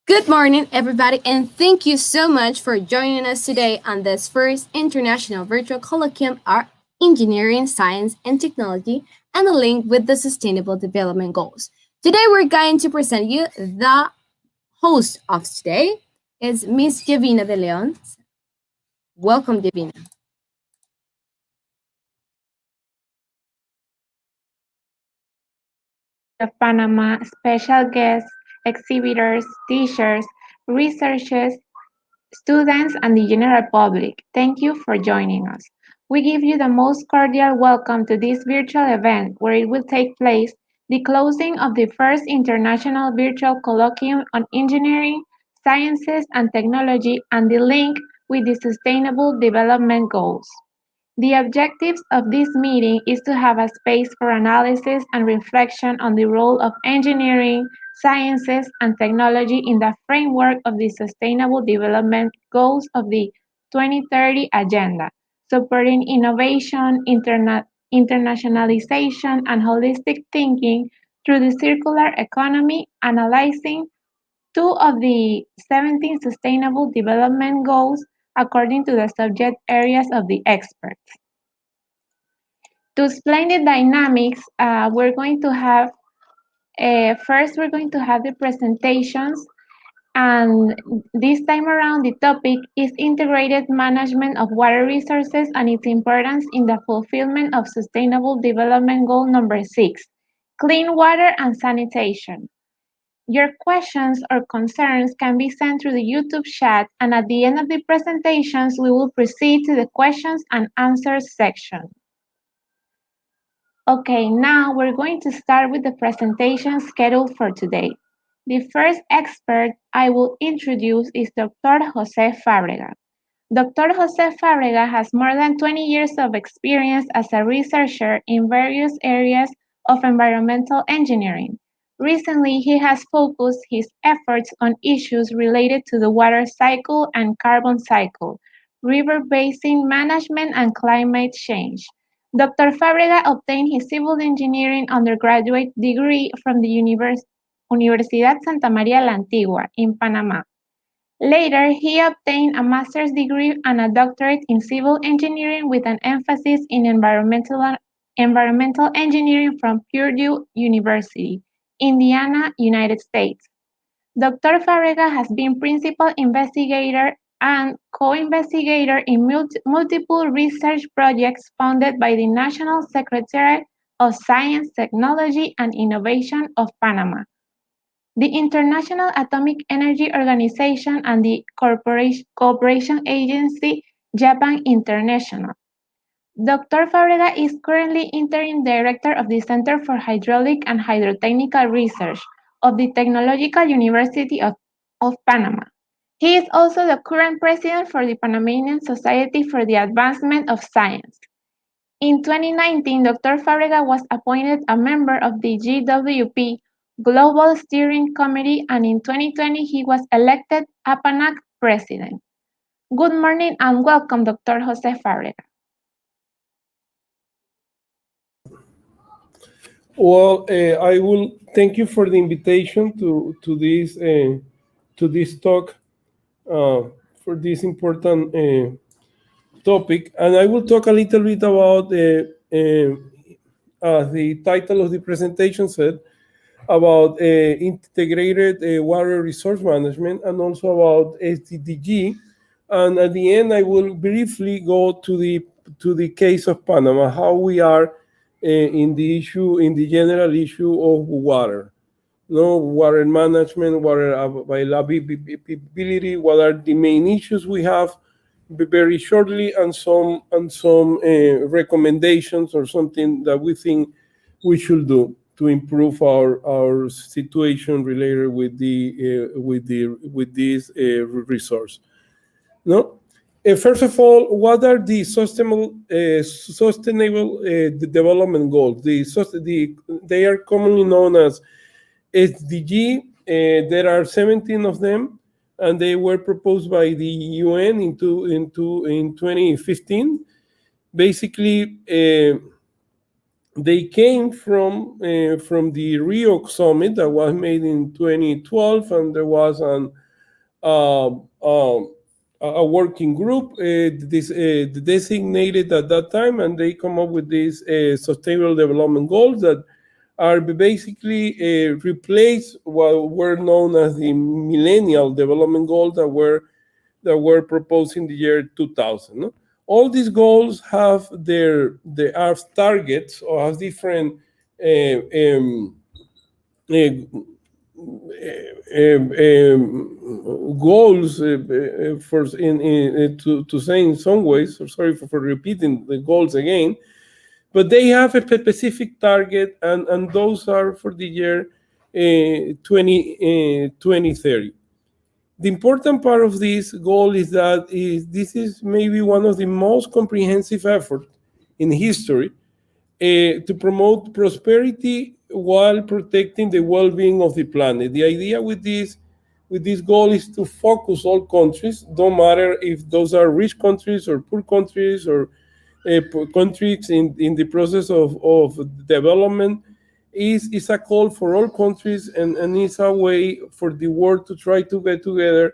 Good morning, everybody, and thank you so much for joining us today on this first International Virtual Colloquium on Engineering, Science, and Technology and the link with the Sustainable Development Goals. Today, we're going to present you the host of today is Miss Jovina de Leon. Welcome, Jovina. Of Panama, special guests, exhibitors, teachers, researchers, students, and the general public. Thank you for joining us. We give you the most cordial welcome to this virtual event where it will take place the closing of the first International Virtual Colloquium on Engineering, Sciences, and Technology and the link with the Sustainable Development Goals. The objectives of this meeting is to have a space for analysis and reflection on the role of engineering, sciences, and technology in the framework of the Sustainable Development Goals of the 2030 Agenda, supporting innovation, internationalization, and holistic thinking through the circular economy, analyzing two of the 17 Sustainable Development Goals according to the subject areas of the experts. To explain the dynamics, we're going to have first the presentations, and this time around the topic is integrated management of water resources and its importance in the fulfillment of Sustainable Development Goal number 6, clean water and sanitation. Your questions or concerns can be sent through the YouTube chat, and at the end of the presentations, we will proceed to the questions and answers section. Okay, now we're going to start with the presentation scheduled for today. The first expert I will introduce is Dr. Jose Fabrega. Dr. Jose Fabrega has more than 20 years of experience as a researcher in various areas of environmental engineering. Recently, he has focused his efforts on issues related to the water cycle and carbon cycle, river basin management, and climate change. Dr. Fabrega obtained his civil engineering undergraduate degree from the Universidad Santa María la Antigua in Panama. Later, he obtained a master's degree and a doctorate in civil engineering with an emphasis in environmental engineering from Purdue University, Indiana, United States. Dr. Fabrega has been principal investigator and co-investigator in multiple research projects funded by the National Secretariat of Science, Technology, and Innovation of Panama, the International Atomic Energy Organization, and the cooperation agency Japan International. Dr. Fabrega is currently interim director of the Center for Hydraulic and Hydrotechnical Research of the Technological University of Panama. He is also the current president for the Panamanian Society for the Advancement of Science. In 2019, Dr. Fabrega was appointed a member of the GWP Global Steering Committee, and in 2020 he was elected APANAC president. Good morning and welcome, Dr. Jose Fabrega. Well, I will thank you for the invitation to this talk for this important topic, and I will talk a little bit about the title of the presentation said about integrated water resource management, and also about SDG. And at the end, I will briefly go to the case of Panama, how we are in the general issue of water. Water management, water availability, what are the main issues we have very shortly, and some recommendations or something that we think we should do to improve our situation related with this resource. First of all, what are the sustainable development goals? They are commonly known as SDG. There are 17 of them, and they were proposed by the UN in 2015. Basically, they came from the Rio summit that was made in 2012, and there was um, um, a working group designated at that time, and they come up with these sustainable development goals that are basically replace what were known as the millennial development goals that were proposed in the year 2000. No? All these goals have their have targets or have different uh, um, uh, goals for to say in some ways. So sorry for repeating the goals again, but they have a specific target, and those are for the year 2030. The important part of this goal is that this is maybe one of the most comprehensive efforts in history to promote prosperity while protecting the well-being of the planet. The idea with this goal is to focus all countries, don't matter if those are rich countries or poor countries or countries in the process of development. Is a call for all countries, and is a way for the world to try to get together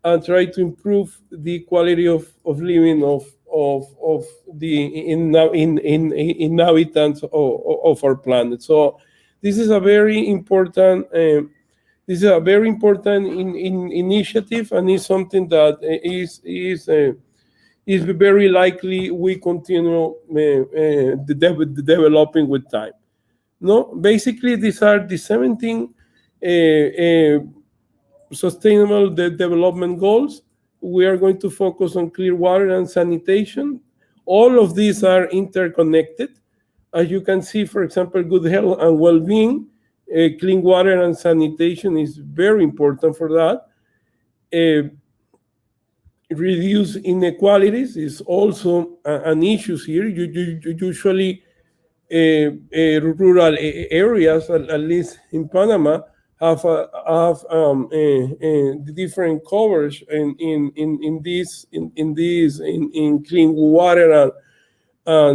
and try to improve the quality of living of the inhabitants of our planet. So this is a very important initiative, and is something that is very likely we continue developing with time. No, basically these are the 17 sustainable development goals. We are going to focus on clear water and sanitation. All of these are interconnected. As you can see, for example, good health and well-being, clean water and sanitation is very important for that. Reduce inequalities is also an issue here. Usually rural areas, at least in Panama, have the different coverage in clean water and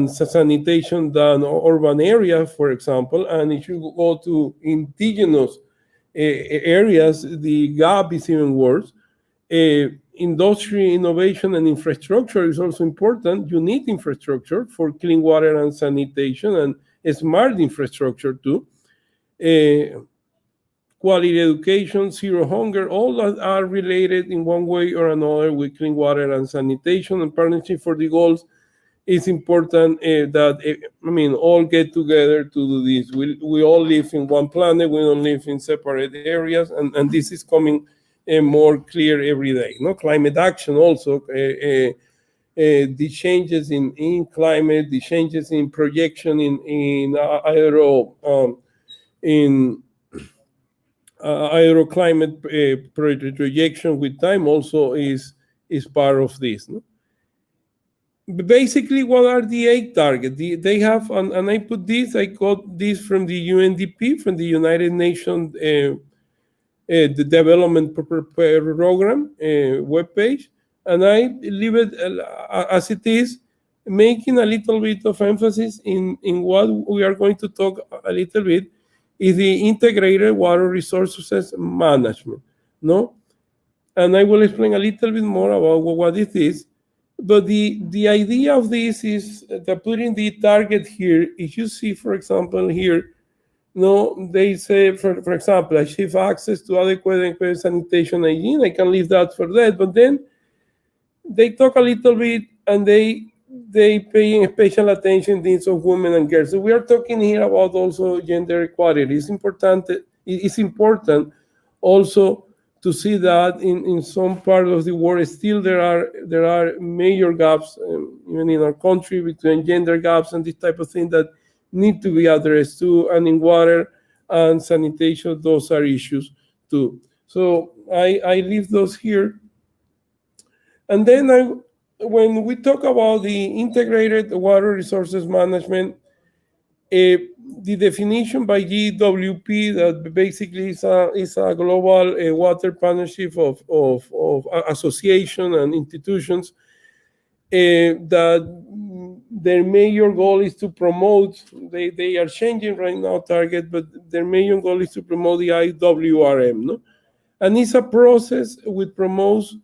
sanitation than urban areas, for example. And if you go to indigenous areas, the gap is even worse. Industry, innovation, and infrastructure is also important. You need infrastructure for clean water and sanitation, and smart infrastructure too. Quality education, zero hunger, all that are related in one way or another with clean water and sanitation. And partnership for the goals is important that all get together to do this. We all live in one planet. We don't live in separate areas, and this is coming more clear every day. No, climate action also, the changes in climate, the changes in projection in aeroclimate projection with time also is part of this. No? Basically, what are the 8 targets? They have, and I got this from the UNDP, from the United Nations the development program webpage, and I leave it as it is, making a little bit of emphasis in what we are going to talk a little bit, is the integrated water resources management. No, and I will explain a little bit more about what it is. But the idea of this is that putting the target here, if you see, for example, here, no, they say, for example, achieve access to adequate sanitation hygiene. I can leave that for that. But then they talk a little bit, and they pay special attention to the needs of women and girls. So we are talking here about also gender equality. It's important also to see that in some part of the world still there are major gaps, even in our country, between gender gaps and this type of thing that need to be addressed too. And in water and sanitation, those are issues too. So I leave those here. And then when we talk about the integrated water resources management, the definition by GWP, that basically is a global water partnership of association and institutions that their major goal is to promote, they are changing right now target, but their major goal is to promote the IWRM, no? And it's a process which promotes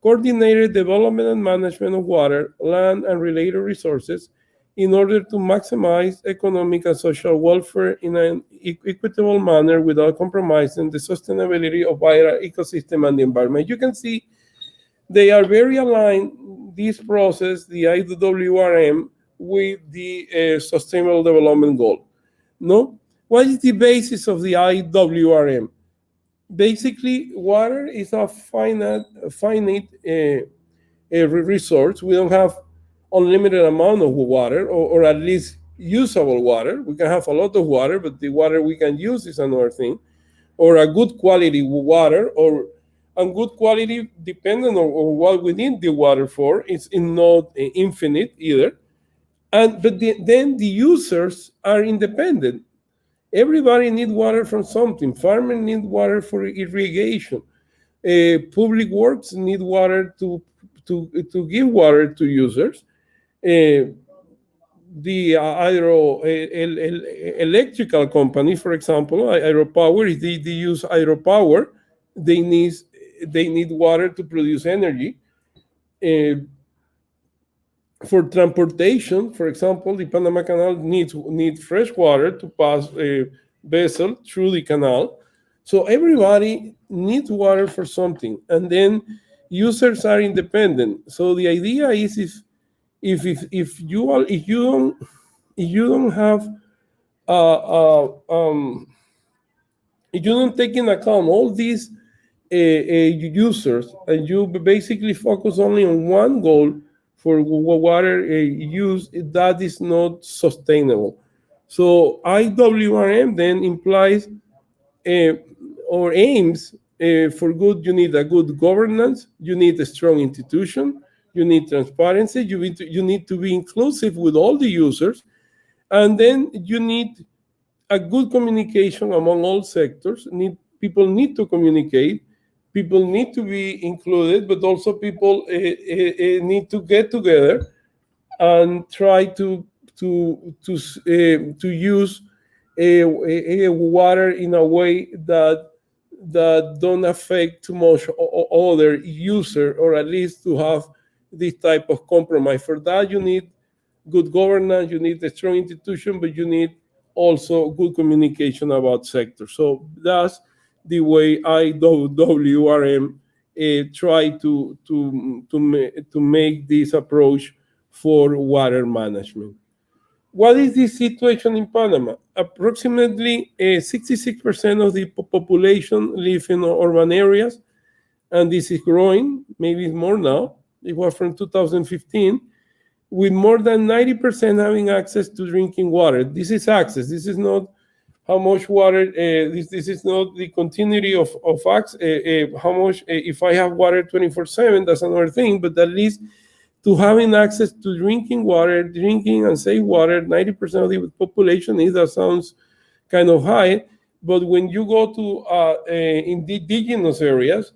coordinated development and management of water, land, and related resources in order to maximize economic and social welfare in an equitable manner without compromising the sustainability of our ecosystem and the environment. You can see they are very aligned, this process, the IWRM, with the Sustainable Development Goal. No? What is the basis of the IWRM? Basically, water is a finite resource. We don't have unlimited amount of water, or at least usable water. We can have a lot of water, but the water we can use is another thing. Or a good quality water, or and good quality depending on what we need the water for. It's not infinite either. Then the users are independent. Everybody needs water from something. Farmers need water for irrigation. Public works need water to give water to users. The electrical company, for example, hydropower, if they use hydropower, they need water to produce energy. For transportation, for example, the Panama Canal needs fresh water to pass a vessel through the canal. So everybody needs water for something, and then users are independent. So the idea is if you don't have if you don't take in account all these users, and you basically focus only on one goal for water use, that is not sustainable. So IWRM then implies or aims for good. You need a good governance, you need a strong institution, you need transparency, you need to be inclusive with all the users, and then you need a good communication among all sectors. People need to communicate, people need to be included, but also people need to get together and try to use water in a way that don't affect too much other user, or at least to have this type of compromise. For that, you need good governance, you need a strong institution, but you need also good communication about sectors. So that's the way IWRM try to make this approach for water management. What is the situation in Panama? Approximately 66% of the population live in urban areas, and this is growing, maybe more now. It was from 2015, with more than 90% having access to drinking water. This is access. This is not how much water, this is not the continuity of access, how much, if I have water 24/7, that's another thing, but at least to having access to drinking water, drinking and safe water, 90% of the population is, that sounds kind of high, but when you go to indigenous areas,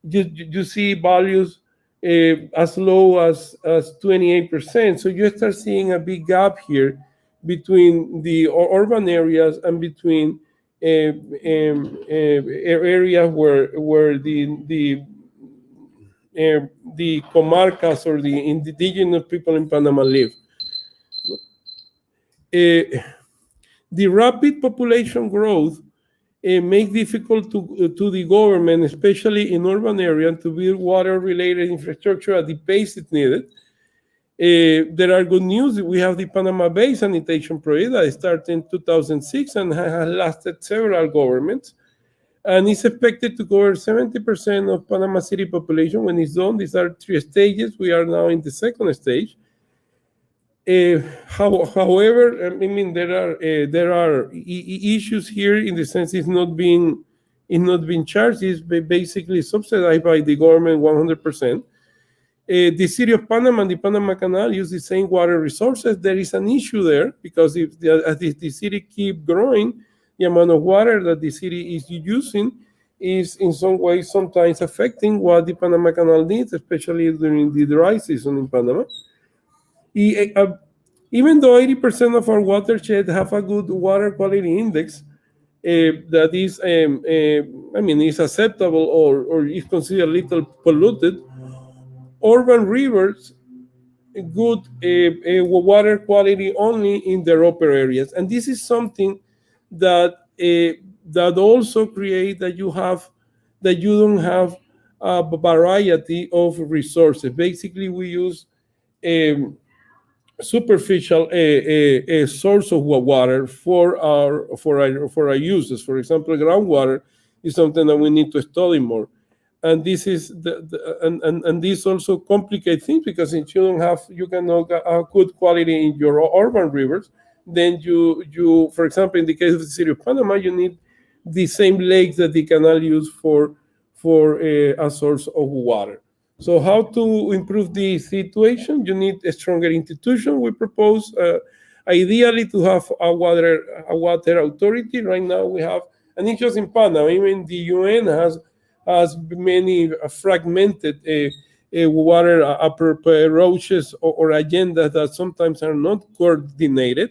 you see values as low as 28%. So you start seeing a big gap here between the urban areas and between areas where the comarcas or the indigenous people in Panama live. The rapid population growth make difficult to the government, especially in urban areas, to build water-related infrastructure at the pace it's needed. There are good news. We have the Panama Bay sanitation project that started in 2006 and has lasted several governments, and it's expected to cover 70% of Panama City population when it's done. These are 3 stages. We are now in the 2nd stage. However, I mean, there are issues here in the sense it's not being charged. It's basically subsidized by the government 100%. The city of Panama and the Panama Canal use the same water resources. There is an issue there because if the city keep growing, the amount of water that the city is using is in some way sometimes affecting what the Panama Canal needs, especially during the dry season in Panama. Even though 80% of our watershed have a good water quality index, that is, is acceptable or is considered a little polluted, urban rivers good water quality only in their upper areas, and this is something that that also create that you don't have a variety of resources. Basically, we use superficial a source of water for our uses. For example, groundwater is something that we need to study more, and this is and this also complicates things, because if you cannot get a good quality in your urban rivers, then you for example, in the case of the city of Panama, you need the same lakes that the canal use for a source of water. So how to improve the situation? You need a stronger institution. We propose ideally to have a water authority. Right now we have, and it's just in Panama. Even the UN has many fragmented water approaches or agendas that sometimes are not coordinated.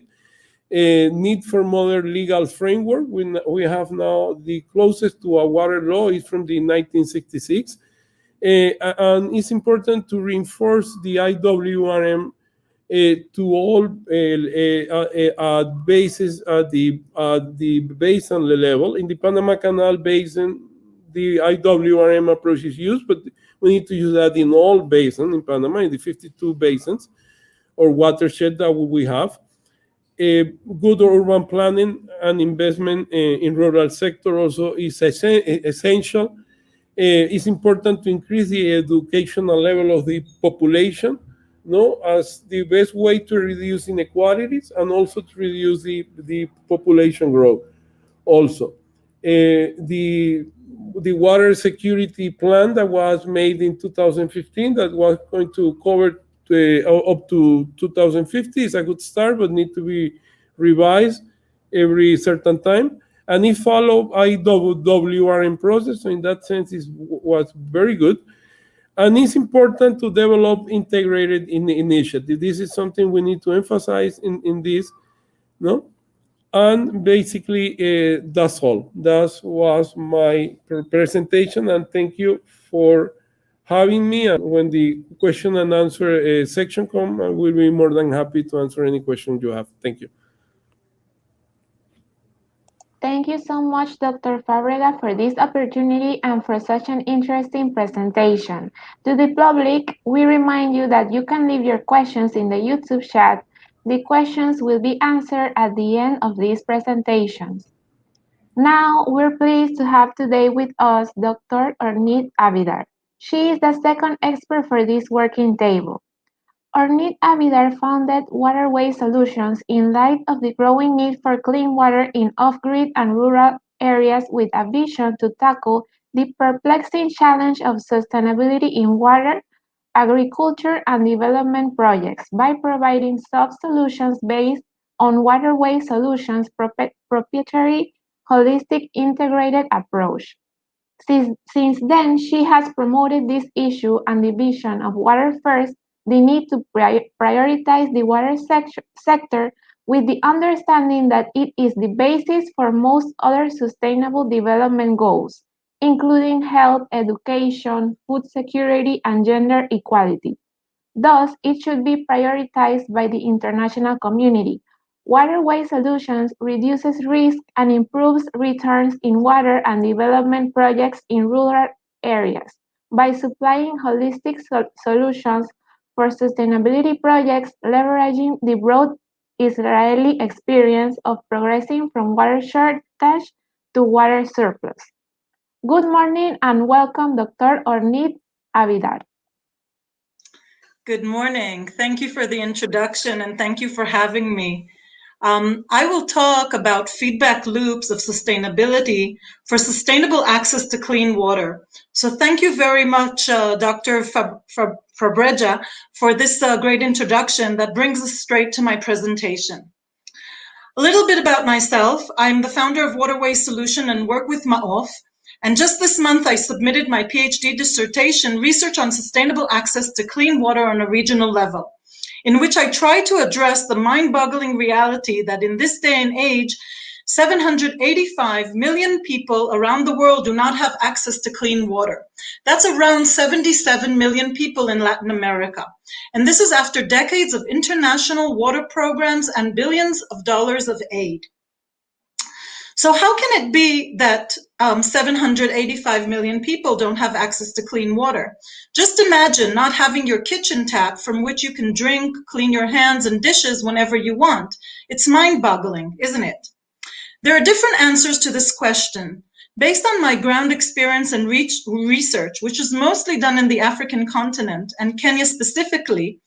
Need for modern legal framework. We have now the closest to a water law is from the 1966. And it's important to reinforce the IWRM to all bases at the basin level. In the Panama Canal Basin, the IWRM approach is used, but we need to use that in all basins in Panama, in the 52 basins or watershed that we have. Good urban planning and investment in rural sector also is essential. It's important to increase the educational level of the population, as the best way to reduce inequalities and also to reduce the population growth. Also, the water security plan that was made in 2015 that was going to cover up to 2050 is a good start, but need to be revised every certain time. And it followed IWRM process, so in that sense it was very good. And it's important to develop integrated initiative. This is something we need to emphasize in this, no? And basically, that's all. That was my presentation, and thank you for having me. And when the question and answer section comes, I will be more than happy to answer any question you have. Thank you. Thank you so much, Dr. Fábrega, for this opportunity and for such an interesting presentation. To the public, we remind you that you can leave your questions in the YouTube chat. The questions will be answered at the end of these presentations. Now, we're pleased to have today with us Dr. Oranit Avidar. She is the second expert for this working table. Oranit Avidar founded WaterWays Solutions in light of the growing need for clean water in off-grid and rural areas, with a vision to tackle the perplexing challenge of sustainability in water, agriculture, and development projects by providing sub-solutions based on WaterWays Solutions' proprietary, holistic, integrated approach. Since then, she has promoted this issue and the vision of Water First, the need to prioritize the water sector with the understanding that it is the basis for most other sustainable development goals, including health, education, food security, and gender equality. Thus, it should be prioritized by the international community. WaterWays Solutions reduces risk and improves returns in water and development projects in rural areas by supplying holistic solutions for sustainability projects, leveraging the broad Israeli experience of progressing from water shortage to water surplus. Good morning and welcome, Dr. Oranit Avidar. Good morning. Thank you for the introduction and thank you for having me. I will talk about feedback loops of sustainability for sustainable access to clean water. So thank you very much, Dr. Fabrega, for this great introduction that brings us straight to my presentation. A little bit about myself. I'm the founder of WaterWays Solution and work with MAOF. And just this month, I submitted my PhD dissertation, Research on Sustainable Access to Clean Water on a Regional Level. in which I try to address the mind-boggling reality that in this day and age, 785 million people around the world do not have access to clean water. That's around 77 million people in Latin America. And this is after decades of international water programs and billions of dollars of aid. So how can it be that 785 million people don't have access to clean water? Just imagine not having your kitchen tap from which you can drink, clean your hands and dishes whenever you want. It's mind-boggling, isn't it? There are different answers to this question. Based on my ground experience and research, which is mostly done in the African continent and Kenya specifically,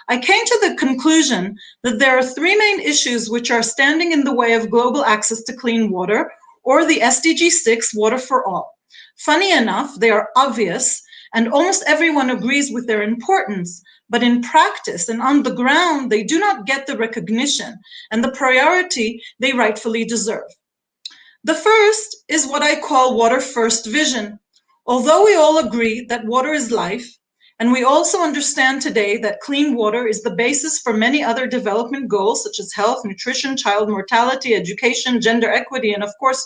I came to the conclusion that there are three main issues which are standing in the way of global access to clean water, or the SDG 6, Water for All. Funny enough, they are obvious, and almost everyone agrees with their importance, but in practice and on the ground, they do not get the recognition and the priority they rightfully deserve. The first is what I call water first vision. Although we all agree that water is life, and we also understand today that clean water is the basis for many other development goals, such as health, nutrition, child mortality, education, gender equity, and of course,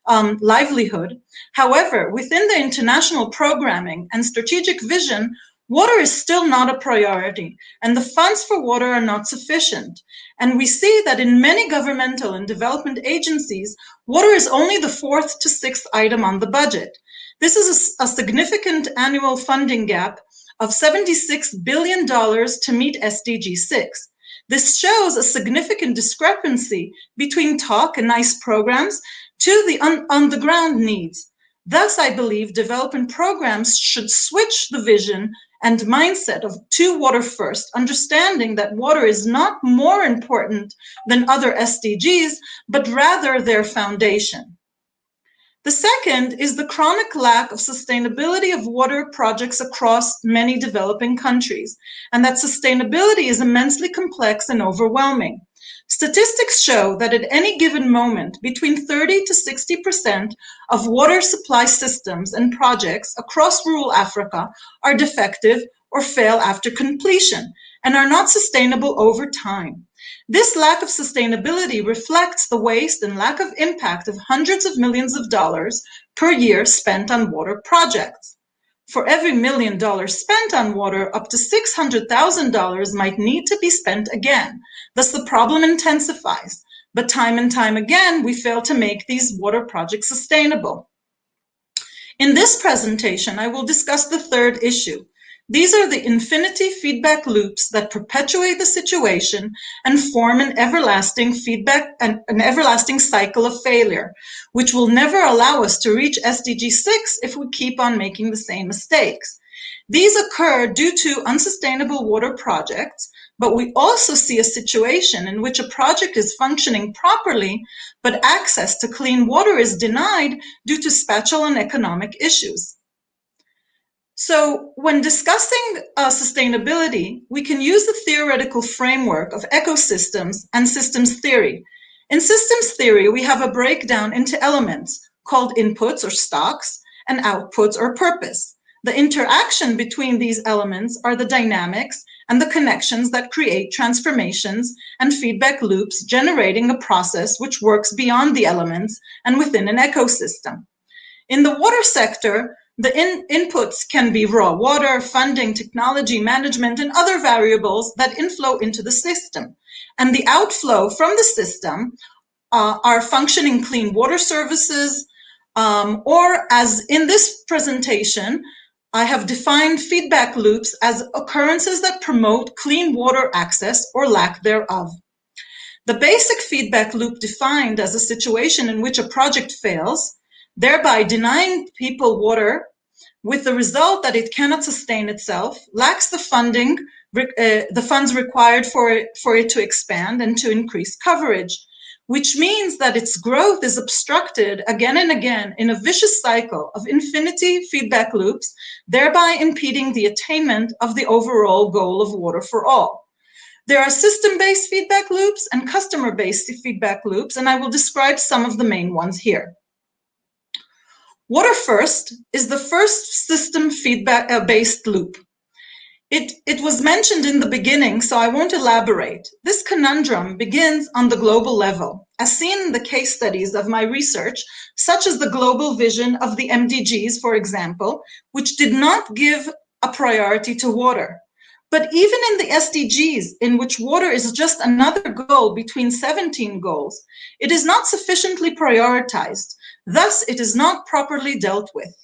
livelihood. However, within the international programming and strategic vision, water is still not a priority, and the funds for water are not sufficient. And we see that in many governmental and development agencies, water is only the 4th to 6th item on the budget. This is a significant annual funding gap of $76 billion to meet SDG 6. This shows a significant discrepancy between talk and nice programs to the on-the-ground needs. Thus, I believe development programs should switch the vision and mindset to water first, understanding that water is not more important than other SDGs, but rather their foundation. The second is the chronic lack of sustainability of water projects across many developing countries, and that sustainability is immensely complex and overwhelming. Statistics show that at any given moment, between 30 to 60% of water supply systems and projects across rural Africa are defective or fail after completion and are not sustainable over time. This lack of sustainability reflects the waste and lack of impact of hundreds of millions of dollars per year spent on water projects. For every $1 million spent on water, up to $600,000 might need to be spent again. Thus, the problem intensifies. But time and time again, we fail to make these water projects sustainable. In this presentation, I will discuss the third issue. These are the infinity feedback loops that perpetuate the situation and form an everlasting an everlasting cycle of failure, which will never allow us to reach SDG 6 if we keep on making the same mistakes. These occur due to unsustainable water projects, but we also see a situation in which a project is functioning properly, but access to clean water is denied due to spatial and economic issues. So when discussing sustainability, we can use the theoretical framework of ecosystems and systems theory. In systems theory, we have a breakdown into elements called inputs or stocks and outputs or purpose. The interaction between these elements are the dynamics and the connections that create transformations and feedback loops, generating a process which works beyond the elements and within an ecosystem. In the water sector, the inputs can be raw water, funding, technology, management, and other variables that inflow into the system. And the outflow from the system are functioning clean water services, or as in this presentation, I have defined feedback loops as occurrences that promote clean water access or lack thereof. The basic feedback loop defined as a situation in which a project fails, thereby denying people water with the result that it cannot sustain itself, lacks the funds required for it to expand and to increase coverage, which means that its growth is obstructed again and again in a vicious cycle of infinity feedback loops, thereby impeding the attainment of the overall goal of water for all. There are system-based feedback loops and customer-based feedback loops, and I will describe some of the main ones here. Water first is the first system feedback-based loop. It was mentioned in the beginning, so I won't elaborate. This conundrum begins on the global level, as seen in the case studies of my research, such as the global vision of the MDGs, for example, which did not give a priority to water. But even in the SDGs, in which water is just another goal between 17 goals, it is not sufficiently prioritized. Thus, it is not properly dealt with.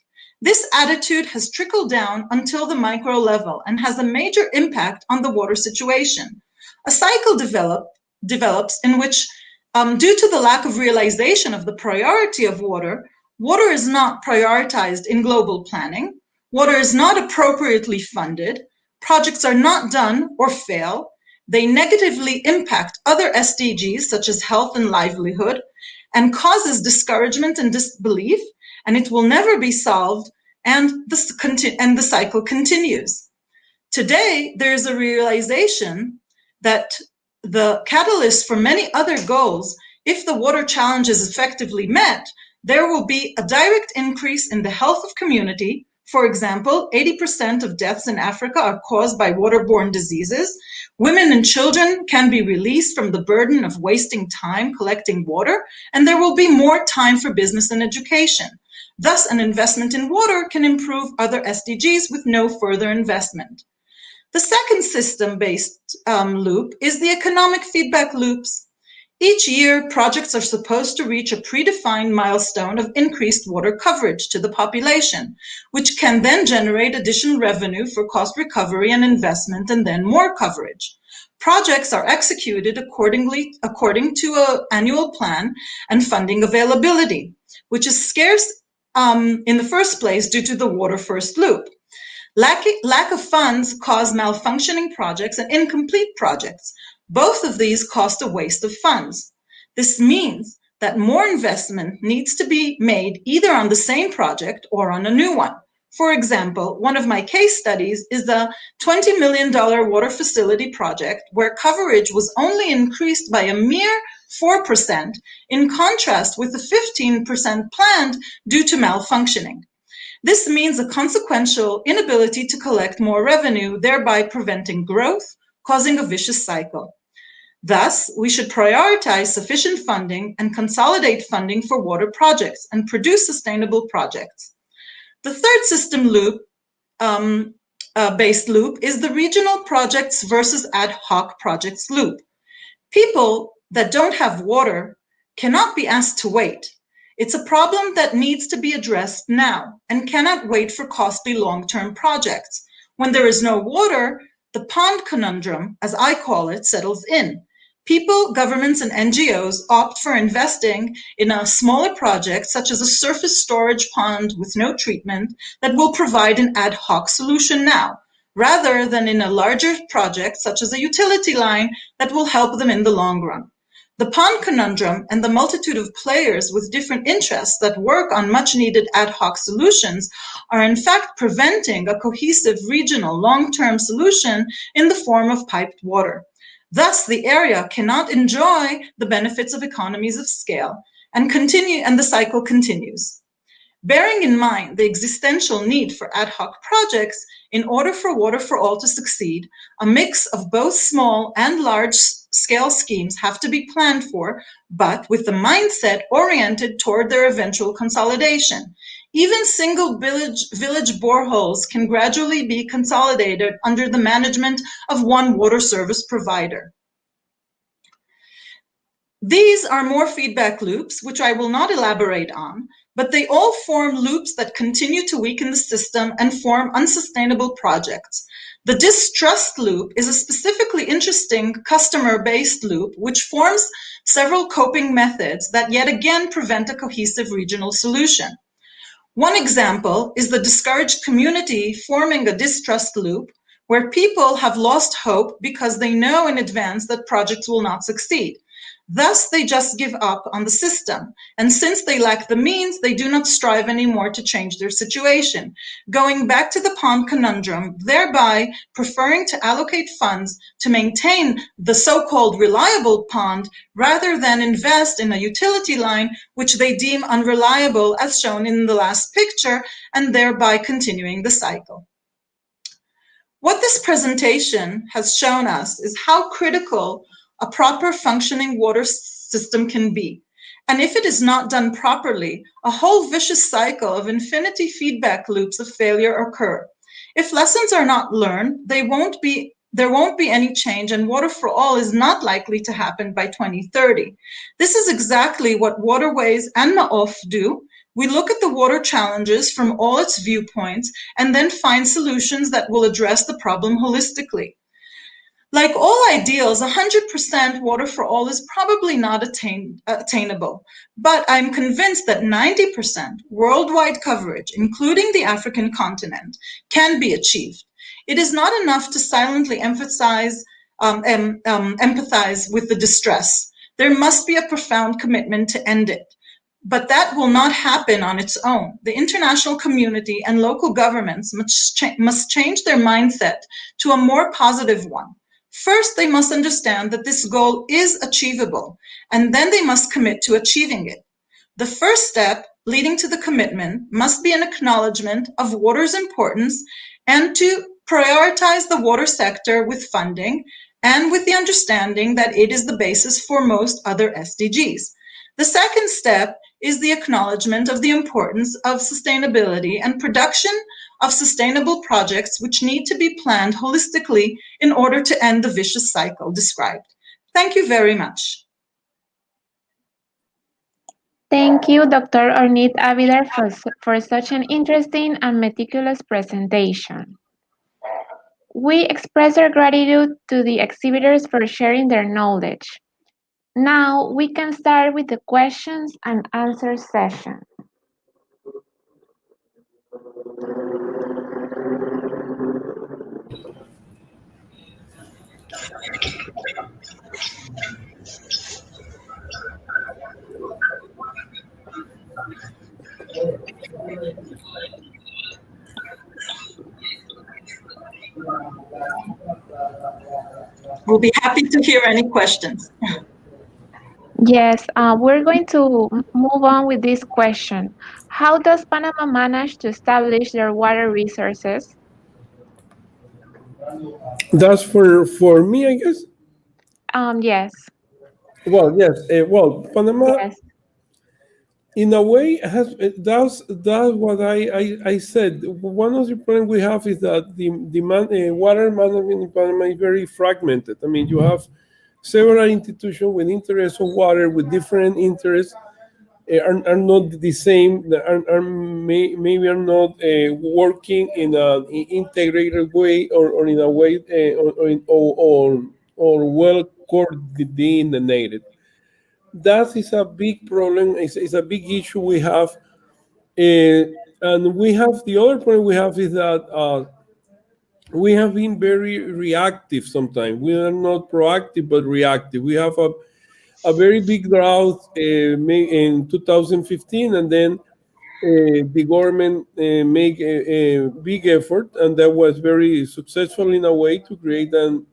This attitude has trickled down until the micro level and has a major impact on the water situation. A cycle develops in which, due to the lack of realization of the priority of water, water is not prioritized in global planning, water is not appropriately funded, projects are not done or fail, they negatively impact other SDGs such as health and livelihood, and causes discouragement and disbelief, and it will never be solved, and the cycle continues. Today, there is a realization that the catalyst for many other goals, if the water challenge is effectively met, there will be a direct increase in the health of community. For example, 80% of deaths in Africa are caused by waterborne diseases. Women and children can be released from the burden of wasting time collecting water, and there will be more time for business and education. Thus, an investment in water can improve other SDGs with no further investment. The second system-based loop is the economic feedback loops. Each year, projects are supposed to reach a predefined milestone of increased water coverage to the population, which can then generate additional revenue for cost recovery and investment, and then more coverage. Projects are executed according to an annual plan and funding availability, which is scarce in the first place due to the water first loop. Lack of funds cause malfunctioning projects and incomplete projects. Both of these cost a waste of funds. This means that more investment needs to be made either on the same project or on a new one. For example, one of my case studies is the $20 million water facility project where coverage was only increased by a mere 4%, in contrast with the 15% planned due to malfunctioning. This means a consequential inability to collect more revenue, thereby preventing growth, causing a vicious cycle. Thus, we should prioritize sufficient funding and consolidate funding for water projects and produce sustainable projects. The third system loop, based loop is the regional projects versus ad hoc projects loop. People that don't have water cannot be asked to wait. It's a problem that needs to be addressed now and cannot wait for costly long-term projects. When there is no water, the pond conundrum, as I call it, settles in. People, governments, and NGOs opt for investing in a smaller project, such as a surface storage pond with no treatment, that will provide an ad hoc solution now, rather than in a larger project, such as a utility line, that will help them in the long run. The pond conundrum and the multitude of players with different interests that work on much-needed ad hoc solutions are in fact preventing a cohesive regional long-term solution in the form of piped water. Thus, the area cannot enjoy the benefits of economies of scale and the cycle continues. Bearing in mind the existential need for ad hoc projects, in order for Water for All to succeed, a mix of both small and large-scale schemes have to be planned for, but with the mindset oriented toward their eventual consolidation. Even single village boreholes can gradually be consolidated under the management of one water service provider. These are more feedback loops, which I will not elaborate on, but they all form loops that continue to weaken the system and form unsustainable projects. The Distrust Loop is a specifically interesting customer-based loop which forms several coping methods that yet again prevent a cohesive regional solution. One example is the discouraged community forming a distrust loop where people have lost hope because they know in advance that projects will not succeed. Thus, they just give up on the system. And since they lack the means, they do not strive anymore to change their situation, going back to the pond conundrum, thereby preferring to allocate funds to maintain the so-called reliable pond rather than invest in a utility line which they deem unreliable, as shown in the last picture, and thereby continuing the cycle. What this presentation has shown us is how critical a proper functioning water system can be. And if it is not done properly, a whole vicious cycle of infinity feedback loops of failure occur. If lessons are not learned, there won't be any change, and water for all is not likely to happen by 2030. This is exactly what WaterWays and MAOF do. We look at the water challenges from all its viewpoints and then find solutions that will address the problem holistically. Like all ideals, 100% water for all is probably not attainable, but I'm convinced that 90% worldwide coverage, including the African continent, can be achieved. It is not enough to silently empathize with the distress. There must be a profound commitment to end it. But that will not happen on its own. The international community and local governments must change their mindset to a more positive one. First, they must understand that this goal is achievable, and then they must commit to achieving it. The first step leading to the commitment must be an acknowledgement of water's importance and to prioritize the water sector with funding and with the understanding that it is the basis for most other SDGs. The second step is the acknowledgement of the importance of sustainability and production of sustainable projects which need to be planned holistically in order to end the vicious cycle described. Thank you very much. Thank you, Dr. Oranit Avidar, for such an interesting and meticulous presentation. We express our gratitude to the exhibitors for sharing their knowledge. Now we can start with the questions and answer session. We'll be happy to hear any questions. Yes, we're going to move on with this question. How does Panama manage to establish their water resources? That's for me, I guess. Yes. Well, yes. Panama, Yes. in a way, that's what I said. One of the problems we have is that the water management in Panama is very fragmented. I mean, you have several institutions with interest of water with different interests. Are not the same, maybe are not working in an integrated way or in a way or well coordinated. That is a big problem. It's a big issue we have, and we have the other problem we have is that we have been very reactive sometimes. We are not proactive but reactive. We have a very big drought in 2015, and then the government made a big effort, and that was very successful in a way to create an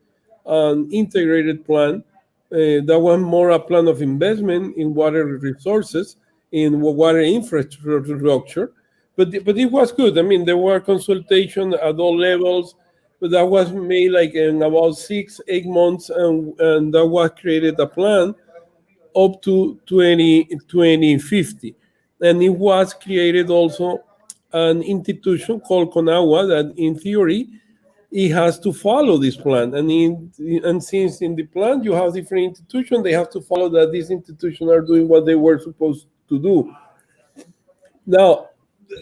integrated plan. That was more a plan of investment in water resources, in water infrastructure, but it was good. I mean, there were consultations at all levels, but that was made like in about 6-8 months, and that was created a plan up to 2050. And it was created also an institution called CONAGUA that in theory, it has to follow this plan. And since in the plan you have different institutions, they have to follow that these institutions are doing what they were supposed to do. Now,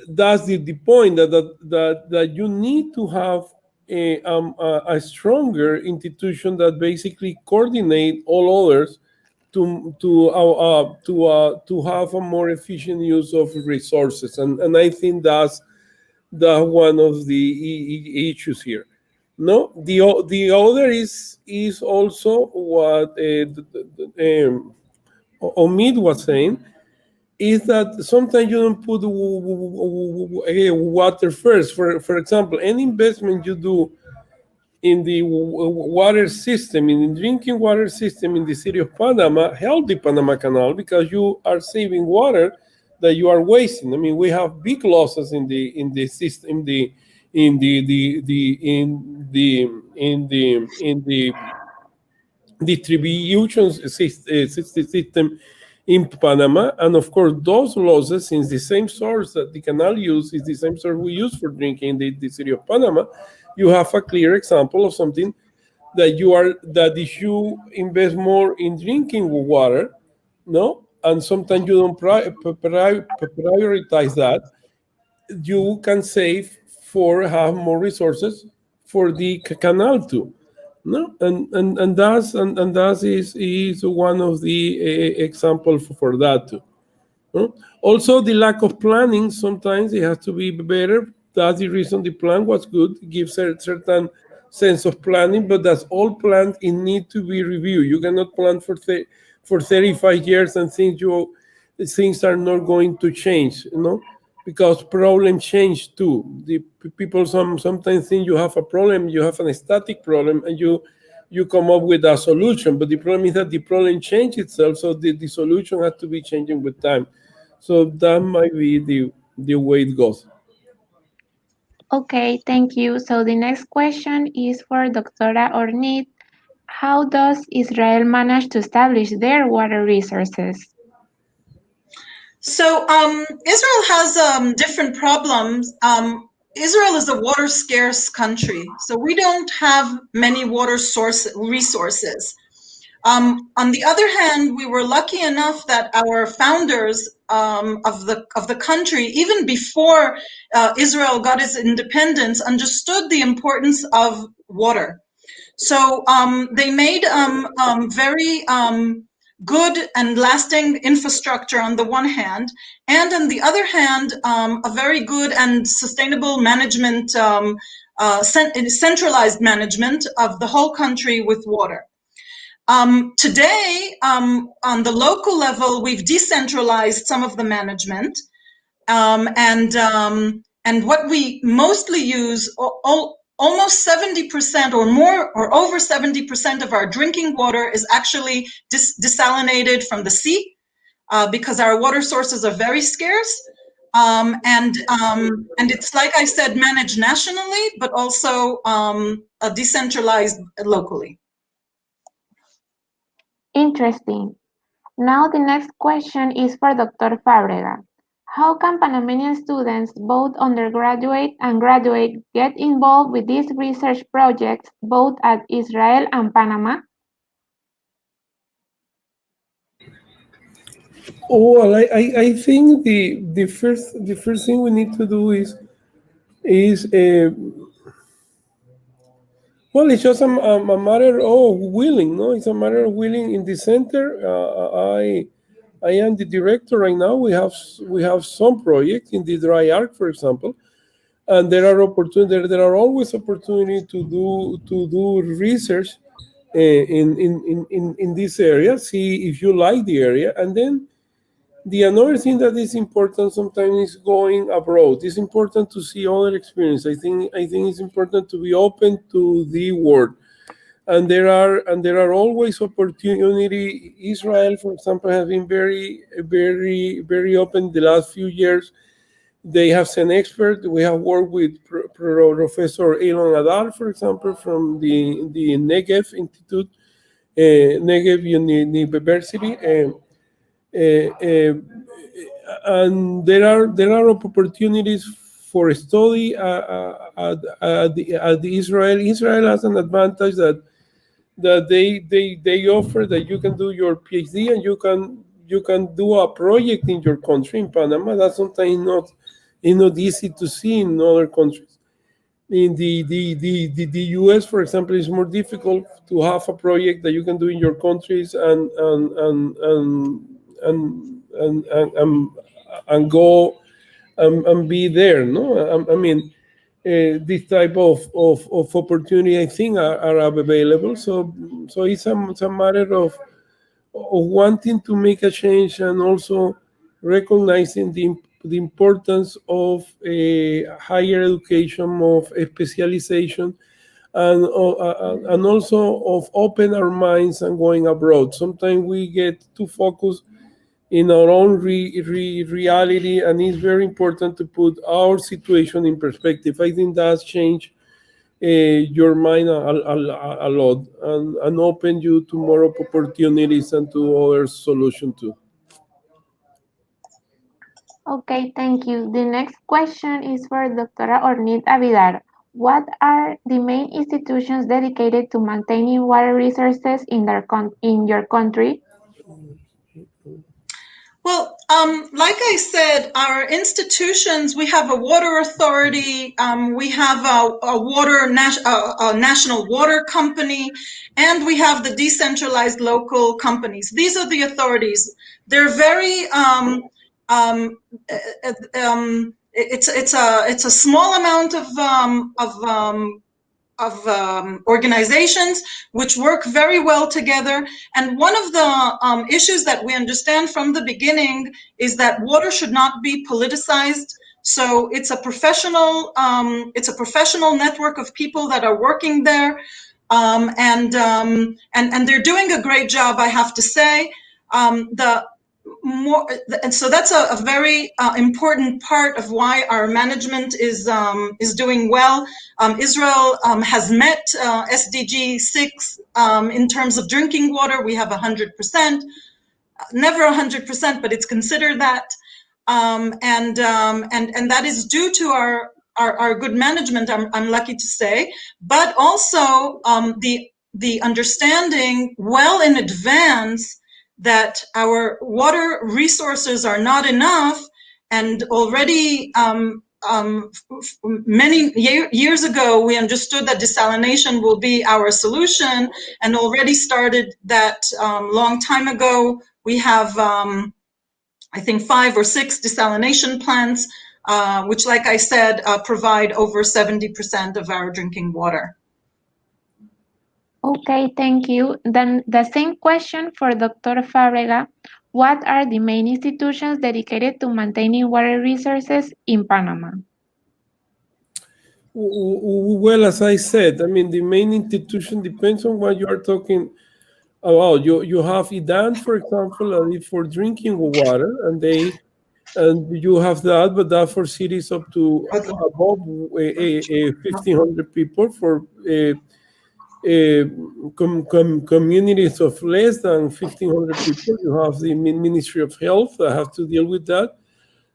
that's the point that you need to have a stronger institution that basically coordinate all others to have a more efficient use of resources, and I think that's one of the issues here. No, the other is also what Omid was saying, is that sometimes you don't put water first. For example, any investment you do in the water system, in the drinking water system in the city of Panama, help the Panama Canal, because you are saving water that you are wasting. I mean, we have big losses in the system, in the distribution system in Panama. And of course, those losses, since the same source that the canal use is the same source we use for drinking in the city of Panama, you have a clear example of something that if you invest more in drinking water, no, and sometimes you don't prioritize that, you can save for have more resources for the canal too. No, and that is one of the examples for that too. No? Also, the lack of planning sometimes it has to be better. That's the reason the plan was good. It gives a certain sense of planning, but that's all planned. It need to be reviewed. You cannot plan for 35 years and things are not going to change. You know, because problems change too. The people sometimes think you have a problem, you have a static problem, and you come up with a solution. But the problem is that the problem changes itself, so the solution has to be changing with time. So that might be the way it goes. Okay, thank you. So the next question is for Doctora Oranit. How does Israel manage to establish their water resources? So Israel has different problems. Israel is a water scarce country, so we don't have many water resources. On the other hand, we were lucky enough that our founders of the country, even before Israel got its independence, understood the importance of water. So they made very good and lasting infrastructure on the one hand, and on the other hand, a very good and sustainable management, centralized management of the whole country with water. Today, on the local level, we've decentralized some of the management, and what we mostly use, almost 70% or more, or over 70% of our drinking water is actually desalinated from the sea, because our water sources are very scarce. And it's, like I said, managed nationally, but also decentralized locally. Interesting. Now the next question is for Dr. Fábrega. How can Panamanian students, both undergraduate and graduate, get involved with these research projects both at Israel and Panama? Oh, well, I think the first thing we need to do is well, it's just a matter of willing, no? It's a matter of willing. In the center, I am the director right now. We have some projects in the dry arc, for example, and there are always opportunities to do research in this area. See if you like the area, and then the another thing that is important sometimes is going abroad. It's important to see other experience. I think it's important to be open to the world, and there are always opportunity. Israel, for example, has been very open the last few years. They have sent experts. We have worked with Professor Elon Adar, for example, from the Negev Institute, Negev University. And there are opportunities for study at the Israel. Israel has an advantage that they offer that you can do your PhD and you can do a project in your country in Panama. That's sometimes not easy to see in other countries. In the US, for example, it's more difficult to have a project that you can do in your countries and go and be there. No, I mean, this type of opportunity, I think, are available. So it's a matter of wanting to make a change and also recognizing the importance of higher education, of specialization, and also of open our minds and going abroad. Sometimes we get too focused in our own reality, and it's very important to put our situation in perspective. I think that's changed your mind a lot, and open you to more opportunities and to other solutions too. Okay, thank you. The next question is for Doctora Oranit Avidar. What are the main institutions dedicated to maintaining water resources in your country? Well, like I said, our institutions, we have a water authority, we have a national water company, and we have the decentralized local companies. These are the authorities. They're very, it's a small amount of organizations which work very well together. And one of the issues that we understand from the beginning is that water should not be politicized. So it's a professional network of people that are working there, and they're doing a great job, I have to say. And so that's a very important part of why our management is doing well. Israel has met SDG 6 in terms of drinking water. We have 100%, never 100%, but it's considered that, and that is due to our good management. I'm lucky to say, but also the understanding well in advance that our water resources are not enough, and already many years ago we understood that desalination will be our solution, and already started that long time ago. We have I think 5 or 6 desalination plants, which, like I said, provide over 70% of our drinking water. Okay, thank you. Then the same question for Dr. Fábrega. What are the main institutions dedicated to maintaining water resources in Panama? Well, as I said, I mean, the main institution depends on what you are talking about. You have IDAN, for example, for drinking water, and you have that, but that for cities up to above 1,500 people. For communities of less than 1,500 people, you have the Ministry of Health that have to deal with that.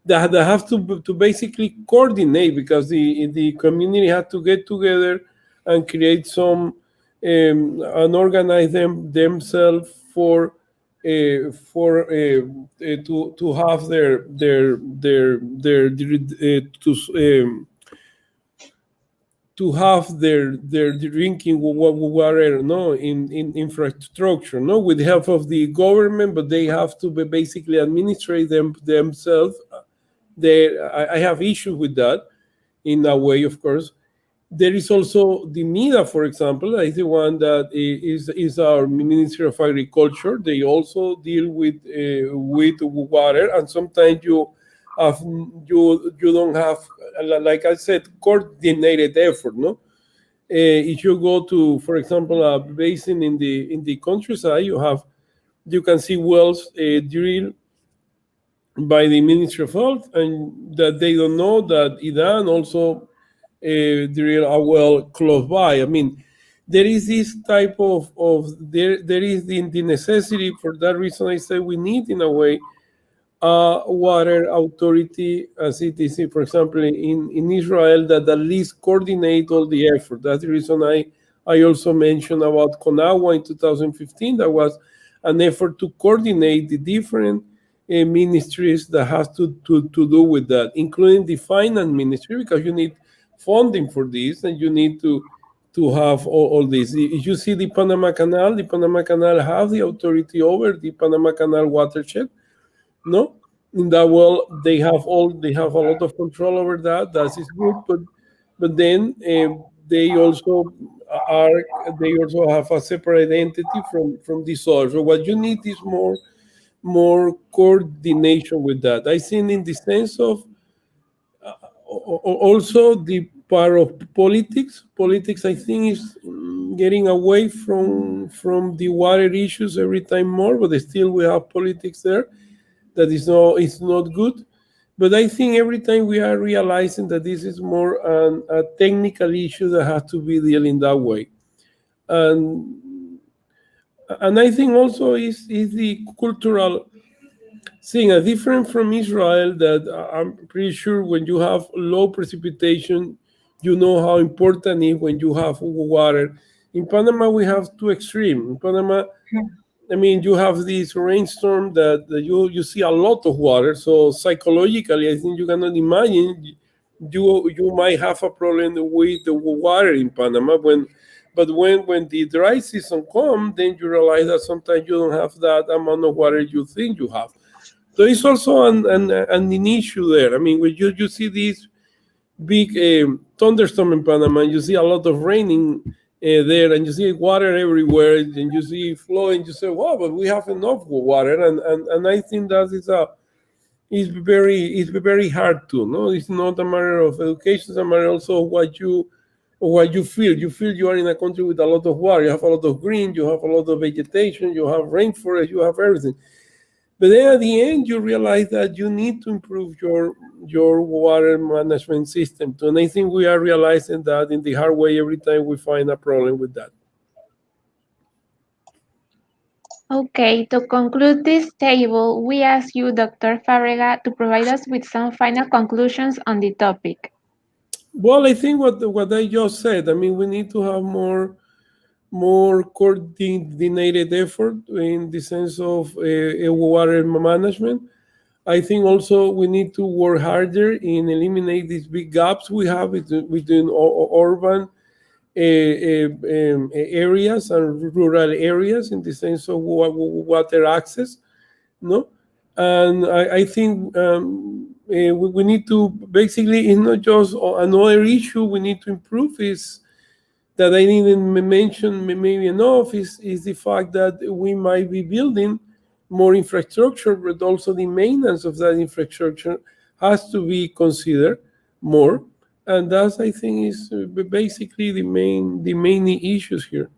That have to basically coordinate, because the community had to get together and create some and organize themselves to have to have their drinking water, no, in infrastructure, no, with the help of the government, but they have to basically administrate themselves. I have issues with that in a way, of course. There is also the MIDA, for example, is the one that is our Ministry of Agriculture. They also deal with water, and sometimes you don't have, like I said, coordinated effort, no. If you go to, for example, a basin in the countryside, you can see wells drilled by the Ministry of Health, and that they don't know that IDAN also drill a well close by. I mean, there is this type of there is the necessity. For that reason, I say we need, in a way, a water authority, as it is, for example, in Israel, that at least coordinate all the effort. That's the reason I also mentioned about CONAGUA in 2015. That was an effort to coordinate the different ministries that has to do with that, including the finance ministry, because you need funding for this, and you need to have all this. If you see the Panama Canal has the authority over the Panama Canal watershed, no? In that well, they have a lot of control over that. That is good, but then they also have a separate entity from this other. So what you need is more coordination with that. I think, in the sense of also the part of politics. Politics, I think, is getting away from the water issues every time more, but still we have politics there. that is not good. But I think every time we are realizing that this is more a technical issue that has to be dealt in that way. And I think also is the cultural thing, different from Israel, that I'm pretty sure when you have low precipitation, you know how important it is when you have water. In Panama, we have two extremes. In Panama, I mean, you have this rainstorm that you see a lot of water. So psychologically, I think you cannot imagine you might have a problem with the water in Panama. But when the dry season comes, then you realize that sometimes you don't have that amount of water you think you have. So it's also an issue there. I mean, when you see this big thunderstorm in Panama, and you see a lot of raining there, and you see water everywhere, and you see flow, and you say, "Wow, but we have enough water." And I think that is very hard to. No, it's not a matter of education; it's a matter also of what you feel. You feel you are in a country with a lot of water. You have a lot of green. You have a lot of vegetation. You have rainforest. You have everything. But then at the end, you realize that you need to improve your water management system too. And I think we are realizing that in the hard way every time we find a problem with that. Okay, to conclude this table, we ask you, Dr. Fábrega, to provide us with some final conclusions on the topic. Well, I think what I just said, I mean, we need to have more coordinated effort in the sense of water management. I think also we need to work harder in eliminate these big gaps we have between urban areas and rural areas in the sense of water access, no? And I think we need to basically, it's not just another issue we need to improve is that I didn't mention maybe enough is the fact that we might be building more infrastructure, but also the maintenance of that infrastructure has to be considered more. And that's, I think, is basically the main issues here.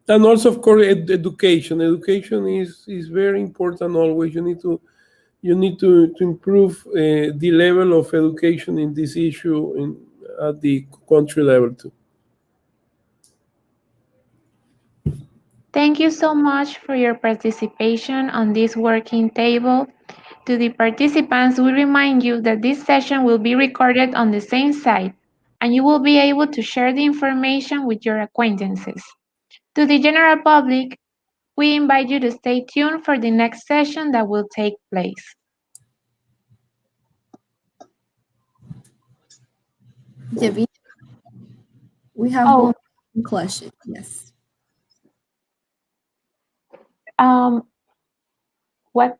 And also, of course, education. Education is very important always. You need to improve the level of education in this issue at the country level too. Thank you so much for your participation on this working table. To the participants, we remind you that this session will be recorded on the same site, and you will be able to share the information with your acquaintances. To the general public, we invite you to stay tuned for the next session that will take place. David, we have one question. Yes. What?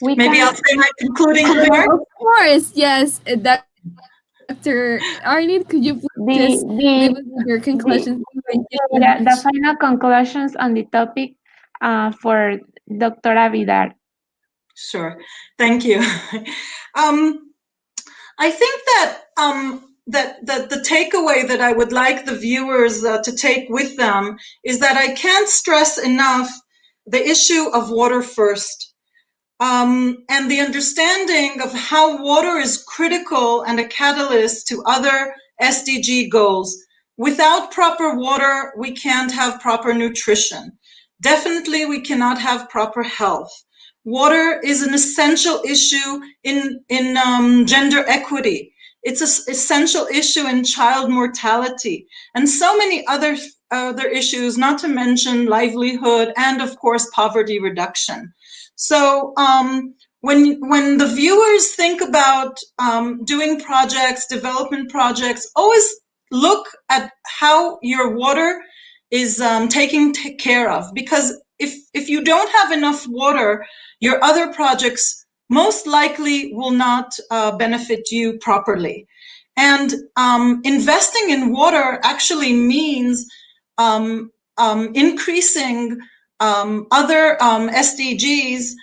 Maybe I'll say my concluding remarks. Of course, yes. Dr. Oranit, could you please just leave us with your conclusions? The final conclusions on the topic for Dr. Avidar. Sure. Thank you. I think that that the takeaway that I would like the viewers to take with them is that I can't stress enough the issue of water first. And the understanding of how water is critical and a catalyst to other SDG goals. Without proper water, we can't have proper nutrition. Definitely, we cannot have proper health. Water is an essential issue in gender equity. It's an essential issue in child mortality and so many other issues, not to mention livelihood and, of course, poverty reduction. So when the viewers think about doing projects, development projects, always look at how your water is taken care of. Because if you don't have enough water, your other projects most likely will not benefit you properly. And investing in water actually means increasing other SDGs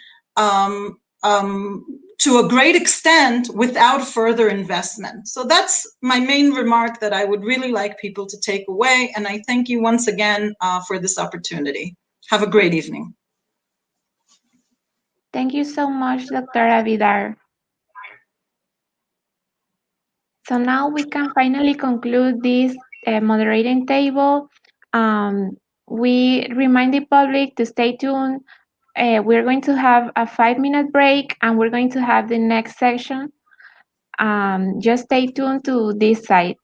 to a great extent without further investment. So that's my main remark that I would really like people to take away. And I thank you once again for this opportunity. Have a great evening. Thank you so much, Dr. Avidar. So now we can finally conclude this moderating table. We remind the public to stay tuned. We're going to have a 5-minute break and we're going to have the next section. Just stay tuned to this site.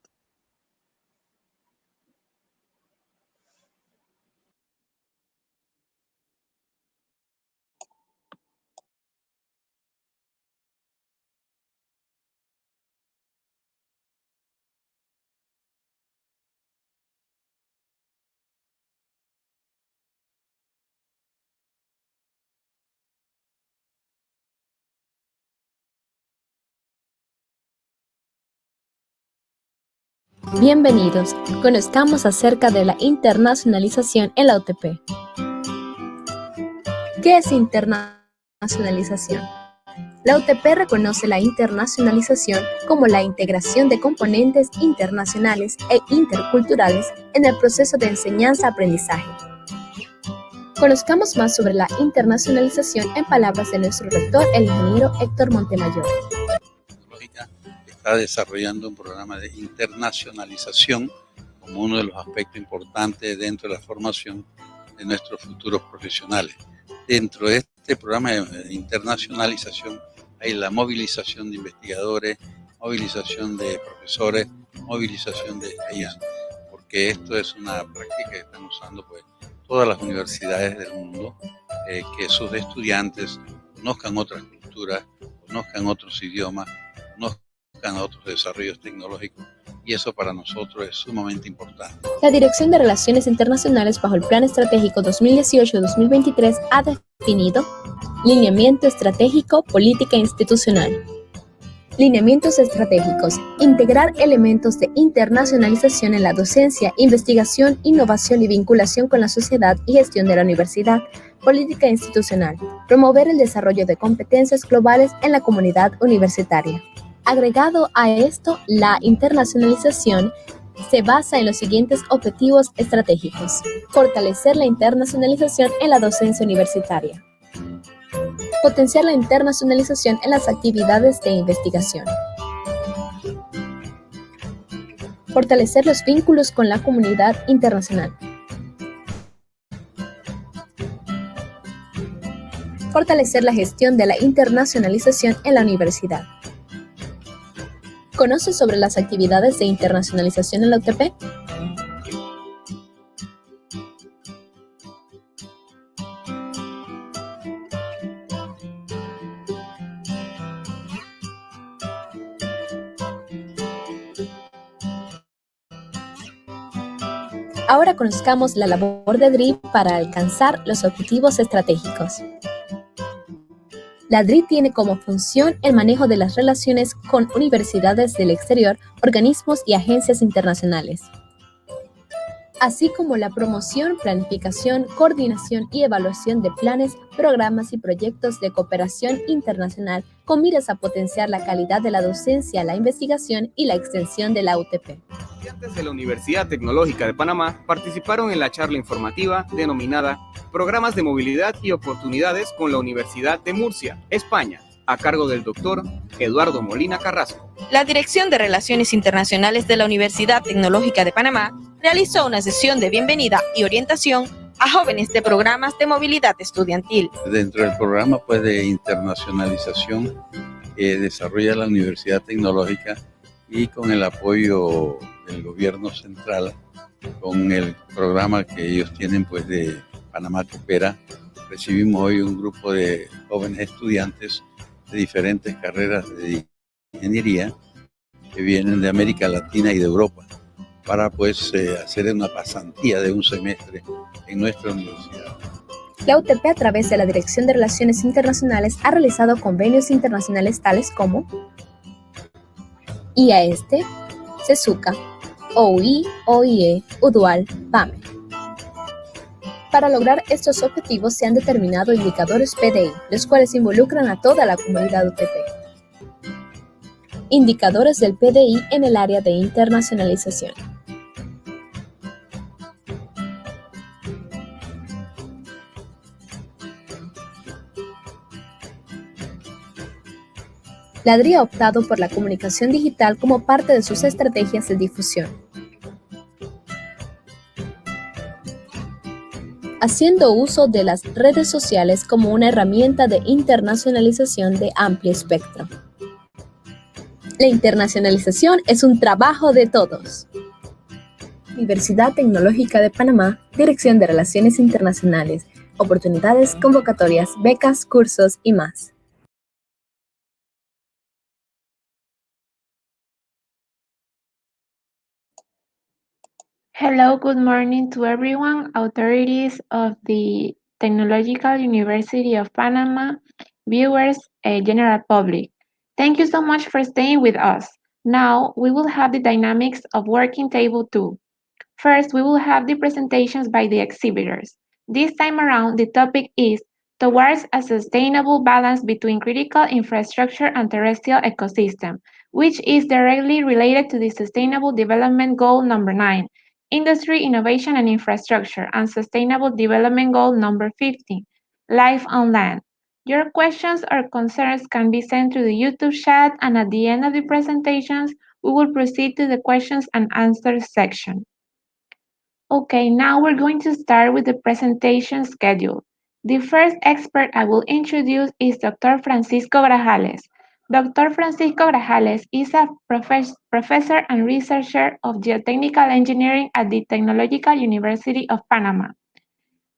Bienvenidos, conozcamos acerca de la internacionalización en la UTP. ¿Qué es internacionalización? La UTP reconoce la internacionalización como la integración de componentes internacionales e interculturales en el proceso de enseñanza-aprendizaje. Conozcamos más sobre la internacionalización en palabras de nuestro rector, el ingeniero Héctor Montemayor. Está desarrollando un programa de internacionalización como uno de los aspectos importantes dentro de la formación de nuestros futuros profesionales. Dentro de este programa de internacionalización hay la movilización de investigadores, movilización de profesores, movilización de estudiantes, porque esto es una práctica que están usando pues todas las universidades del mundo, que sus estudiantes conozcan otras culturas, conozcan otros idiomas, conozcan otros desarrollos tecnológicos, y eso para nosotros es sumamente importante. La Dirección de Relaciones Internacionales bajo el Plan Estratégico 2018-2023 ha definido lineamiento estratégico, política institucional. Lineamientos estratégicos: integrar elementos de internacionalización en la docencia, investigación, innovación y vinculación con la sociedad y gestión de la universidad. Política institucional: promover el desarrollo de competencias globales en la comunidad universitaria. Agregado a esto, la internacionalización se basa en los siguientes objetivos estratégicos: fortalecer la internacionalización en la docencia universitaria, potenciar la internacionalización en las actividades de investigación, fortalecer los vínculos con la comunidad internacional, fortalecer la gestión de la internacionalización en la universidad. ¿Conoces sobre las actividades de internacionalización en la UTP? Ahora conozcamos la labor de DRI para alcanzar los objetivos estratégicos. La DRI tiene como función el manejo de las relaciones con universidades del exterior, organismos y agencias internacionales, así como la promoción, planificación, coordinación y evaluación de planes, programas y proyectos de cooperación internacional con miras a potenciar la calidad de la docencia, la investigación y la extensión de la UTP. Estudiantes de la Universidad Tecnológica de Panamá participaron en la charla informativa denominada Programas de Movilidad y Oportunidades con la Universidad de Murcia, España, a cargo del doctor Eduardo Molina Carrasco. La Dirección de Relaciones Internacionales de la Universidad Tecnológica de Panamá realizó una sesión de bienvenida y orientación a jóvenes de programas de movilidad estudiantil. Dentro del programa pues, de internacionalización que desarrolla la Universidad Tecnológica y con el apoyo del gobierno central, con el programa que ellos tienen pues, de Panamá Coopera, recibimos hoy un grupo de jóvenes estudiantes de diferentes carreras de ingeniería que vienen de América Latina y de Europa para pues hacer una pasantía de un semestre en nuestra universidad. La UTP, a través de la Dirección de Relaciones Internacionales, ha realizado convenios internacionales tales como IAESTE, CESUCA, OUI, OIE, UDUAL, PAME. Para lograr estos objetivos se han determinado indicadores PDI, los cuales involucran a toda la comunidad UTP. Indicadores del PDI en el área de internacionalización. la habría optado por la comunicación digital como parte de sus estrategias de difusión, haciendo uso de las redes sociales como una herramienta de internacionalización de amplio espectro. La internacionalización es un trabajo de todos. Universidad Tecnológica de Panamá, Dirección de Relaciones Internacionales, oportunidades, convocatorias, becas, cursos y más. Hello, good morning to everyone, authorities of the Technological University of Panama, viewers, general public. Thank you so much for staying with us. Now, we will have the dynamics of working table 2. First, we will have the presentations by the exhibitors. This time around, the topic is Towards a Sustainable Balance Between Critical Infrastructure and Terrestrial Ecosystem, which is directly related to the Sustainable Development Goal number 9, Industry, Innovation and Infrastructure, and Sustainable Development Goal number 15, Life on Land. Your questions or concerns can be sent through the YouTube chat, and at the end of the presentations, we will proceed to the questions and answers section. Okay, now we're going to start with the presentation schedule. The first expert I will introduce is Dr. Francisco Grajales. Dr. Francisco Grajales is a professor and researcher of geotechnical engineering at the Technological University of Panama.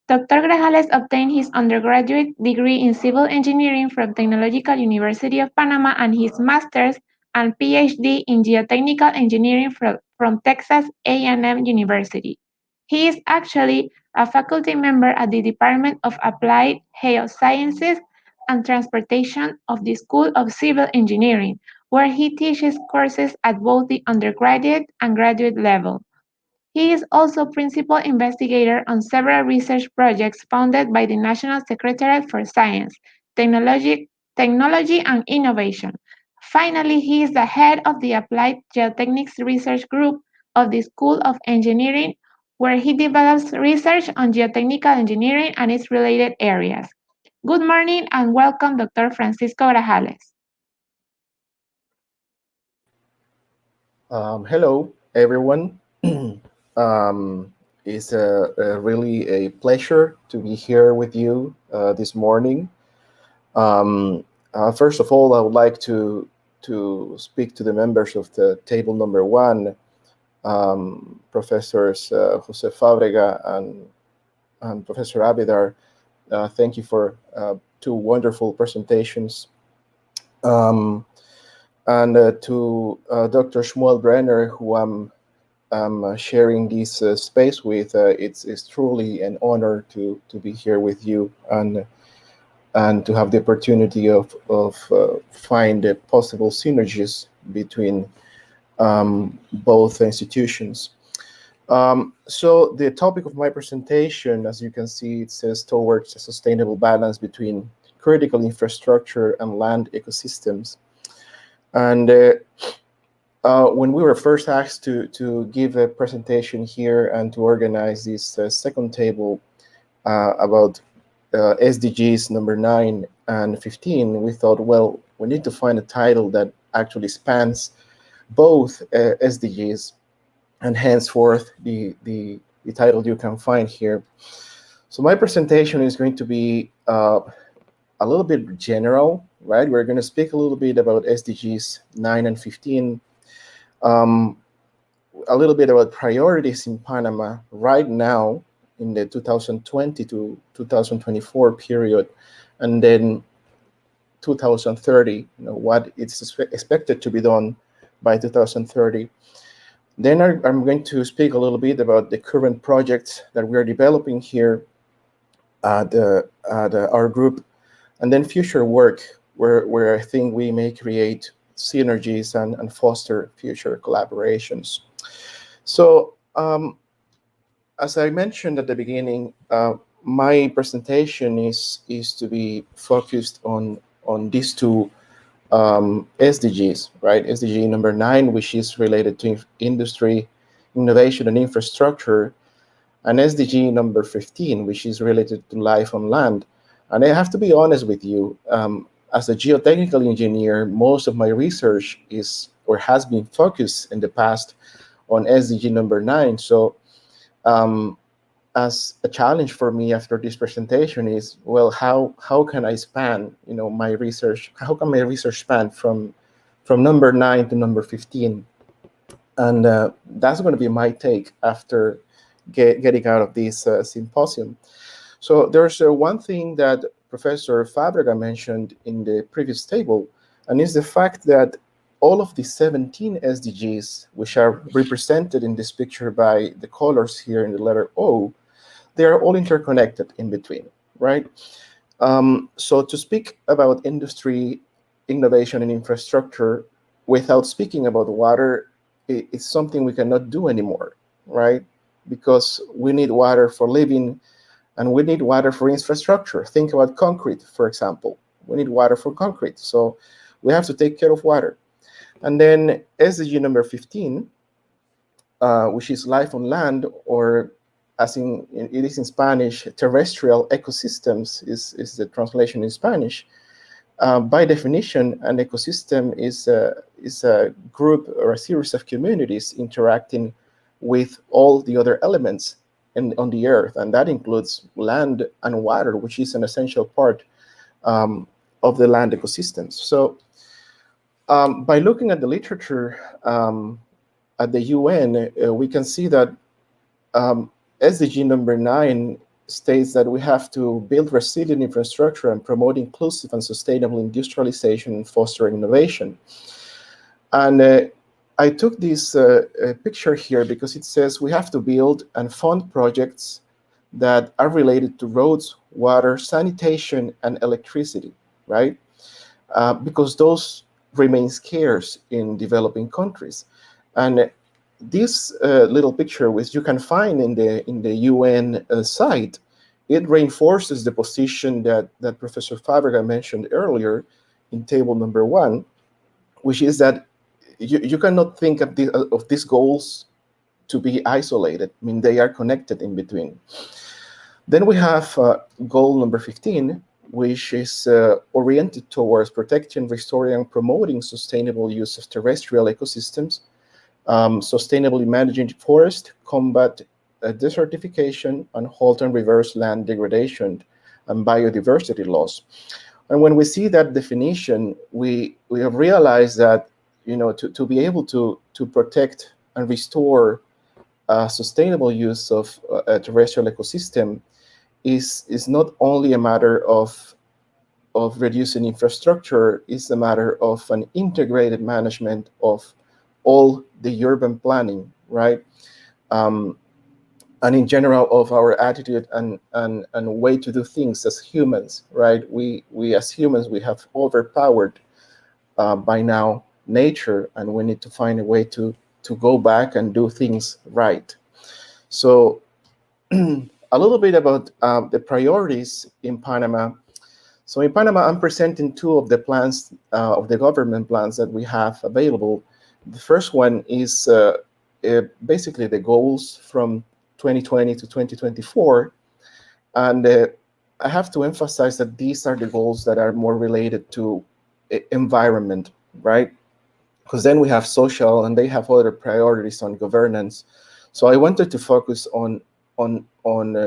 Dr. Grajales obtained his undergraduate degree in civil engineering from Technological University of Panama and his master's and PhD in geotechnical engineering from Texas A&M University. He is actually a faculty member at the Department of Applied Geosciences and Transportation of the School of Civil Engineering, where he teaches courses at both the undergraduate and graduate level. He is also principal investigator on several research projects funded by the National Secretariat for Science, Technology and Innovation. Finally, he is the head of the Applied Geotechnics Research Group of the School of Engineering, where he develops research on geotechnical engineering and its related areas. Good morning and welcome, Dr. Francisco Grajales. Hello, everyone. It's really a pleasure to be here with you this morning. First of all, I would like to speak to the members of the table number 1, Professors Jose Fabrega and Professor Avidar. Thank you for 2 wonderful presentations. And to Dr. Shmuel Brenner, who I'm sharing this space with. It's truly an honor to be here with you and to have the opportunity of find possible synergies between both institutions. So the topic of my presentation, as you can see, it says towards a sustainable balance between critical infrastructure and land ecosystems. And when we were first asked to give a presentation here and to organize this second table about SDGs number 9 and 15, we thought, well, we need to find a title that actually spans both SDGs, and henceforth the title you can find here. So my presentation is going to be a little bit general, right? We're going to speak a little bit about SDGs 9 and 15, a little bit about priorities in Panama right now in the 2020 to 2024 period, and then 2030, what it's expected to be done by 2030. Then I'm going to speak a little bit about the current projects that we are developing here at our group, and then future work where I think we may create synergies and foster future collaborations. So as I mentioned at the beginning, my presentation is to be focused on these 2 SDGs, right? SDG number 9, which is related to industry, innovation, and infrastructure, and SDG number 15, which is related to life on land. And I have to be honest with you, as a geotechnical engineer, most of my research is or has been focused in the past on SDG number 9. So as a challenge for me after this presentation is, well, how can I span, my research? How can my research span from number 9 to number 15? And that's going to be my take after getting out of this symposium. So there's one thing that Professor Fábrega mentioned in the previous table, and is the fact that all of the 17 SDGs, which are represented in this picture by the colors here in the letter O, they are all interconnected in between, right? So to speak about industry, innovation, and infrastructure without speaking about water, it's something we cannot do anymore, right? Because we need water for living, and we need water for infrastructure. Think about concrete, for example. We need water for concrete, so we have to take care of water. And then SDG number 15, which is life on land, or as it is in Spanish, terrestrial ecosystems is the translation in Spanish. By definition, an ecosystem is a group or a series of communities interacting with all the other elements on the earth, and that includes land and water, which is an essential part of the land ecosystems. So by looking at the literature at the UN, we can see that SDG number 9 states that we have to build resilient infrastructure and promote inclusive and sustainable industrialization and foster innovation. And I took this picture here because it says we have to build and fund projects that are related to roads, water, sanitation, and electricity, right? Because those remain scarce in developing countries. And this little picture, which you can find in the UN site, it reinforces the position that Professor Fábrega mentioned earlier in table number 1, which is that you cannot think of these goals to be isolated. I mean, they are connected in between. Then we have goal number 15, which is oriented towards protecting, restoring, and promoting sustainable use of terrestrial ecosystems, sustainably managing forest, combat desertification, and halt and reverse land degradation and biodiversity loss. And when we see that definition, we have realized that to be able to protect and restore sustainable use of a terrestrial ecosystem is not only a matter of reducing infrastructure, it's a matter of an integrated management of all the urban planning, right? And in general of our attitude and way to do things as humans, right? We as humans, we have overpowered by now nature, and we need to find a way to go back and do things right. So a little bit about the priorities in Panama. So in Panama, I'm presenting 2 of the plans, of the government plans that we have available. The first one is basically the goals from 2020 to 2024. And I have to emphasize that these are the goals that are more related to environment, right? Because then we have social, and they have other priorities on governance. So I wanted to focus on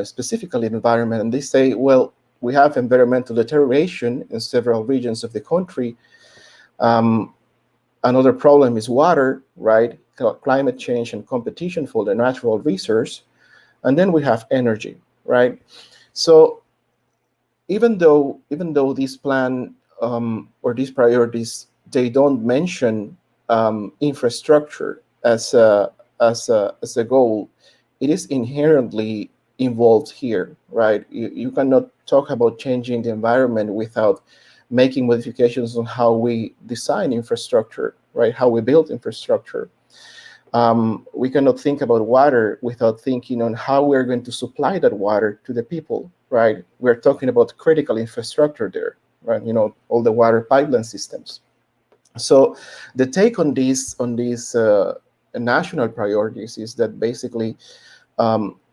specifically environment. And they say, well, we have environmental deterioration in several regions of the country. Another problem is water, right? Climate change and competition for the natural resource. And then we have energy, right? So even though this plan or these priorities, they don't mention infrastructure as a goal, it is inherently involved here, right? You cannot talk about changing the environment without making modifications on how we design infrastructure, right? How we build infrastructure. We cannot think about water without thinking on how we're going to supply that water to the people, right? We're talking about critical infrastructure there, right? All the water pipeline systems. So the take on these national priorities is that basically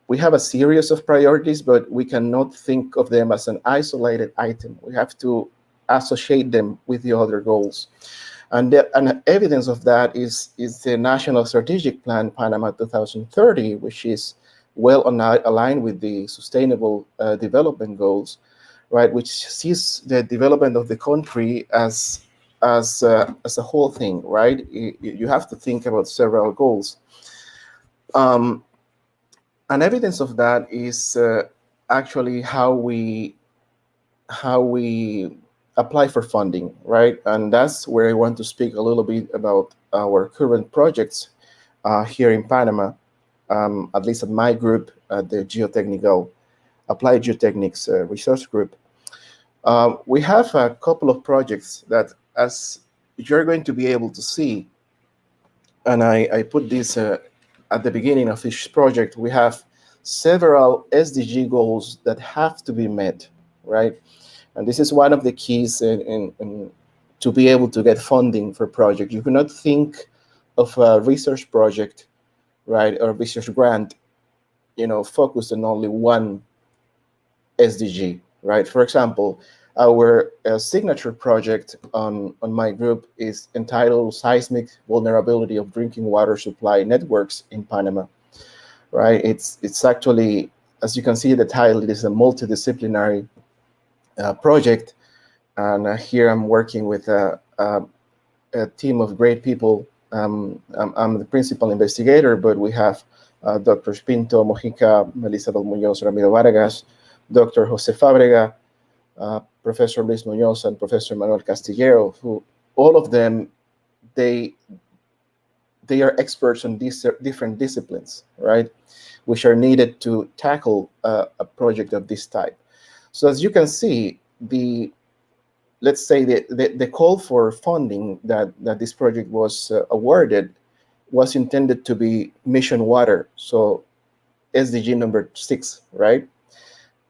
we have a series of priorities, but we cannot think of them as an isolated item. We have to associate them with the other goals. And evidence of that is the National Strategic Plan Panama 2030, which is well aligned with the Sustainable Development Goals, right? Which sees the development of the country as a whole thing, right? You have to think about several goals. And evidence of that is actually how we apply for funding, right? And that's where I want to speak a little bit about our current projects here in Panama, at least at my group, at the Applied Geotechnics Research Group. We have a couple of projects that, as you're going to be able to see, and I put this at the beginning of each project, we have several SDG goals that have to be met, right? And this is one of the keys in to be able to get funding for projects. You cannot think of a research project, right, or a research grant, focused on only one SDG, right? For example, our signature project on my group is entitled Seismic Vulnerability of Drinking Water Supply Networks in Panama, right? It's actually, as you can see the title, it is a multidisciplinary project, and here I'm working with a team of great people. I'm the principal investigator, but we have Dr. Pinto Mojica, Melissa Del Muñoz, Ramiro Vargas, Dr. Jose Fabrega, Professor Luis Muñoz, and Professor Manuel Castillero, who all of them, they are experts on these different disciplines, right, which are needed to tackle a project of this type. So as you can see, let's say the call for funding that this project was awarded was intended to be mission water, so SDG number 6, right?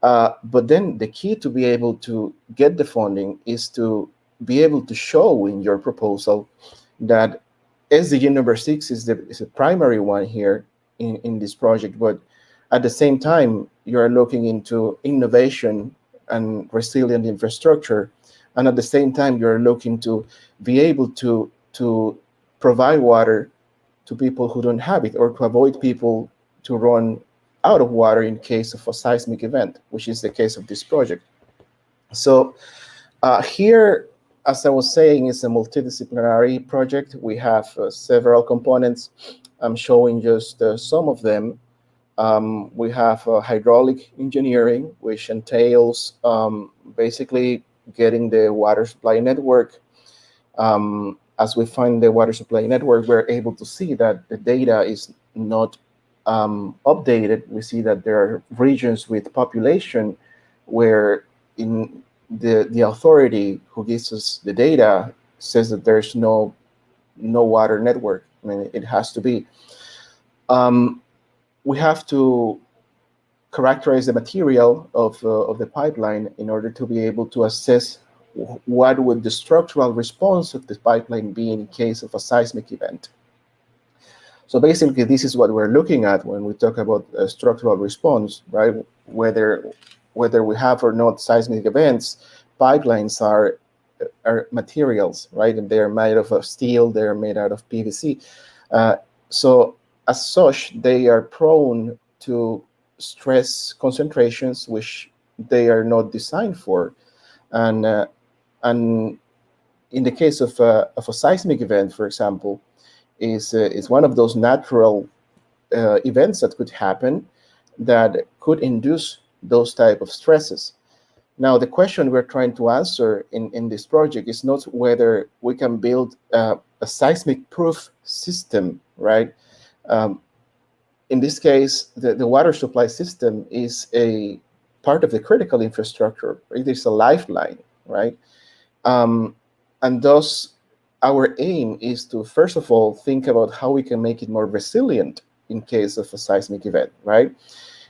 But then the key to be able to get the funding is to be able to show in your proposal that SDG number 6 is the primary one here in this project, but at the same time, you are looking into innovation and resilient infrastructure, and at the same time, you're looking to be able to provide water to people who don't have it, or to avoid people to run out of water in case of a seismic event, which is the case of this project. So here, as I was saying, it's a multidisciplinary project. We have several components. I'm showing just some of them. We have hydraulic engineering, which entails basically getting the water supply network. As we find the water supply network, we're able to see that the data is not updated. We see that there are regions with population where in the authority who gives us the data says that there's no water network. I mean, it has to be. We have to characterize the material of the pipeline in order to be able to assess what would the structural response of the pipeline be in case of a seismic event. So basically, this is what we're looking at when we talk about a structural response, right? Whether we have or not seismic events, pipelines are materials, right? And they are made of steel, they are made out of PVC. So as such, they are prone to stress concentrations which they are not designed for. And in the case of a seismic event, for example, is one of those natural events that could happen that could induce those type of stresses. Now, the question we're trying to answer in this project is not whether we can build a seismic-proof system, right? In this case, the water supply system is a part of the critical infrastructure. It is a lifeline, right? And thus, our aim is to, first of all, think about how we can make it more resilient in case of a seismic event, right?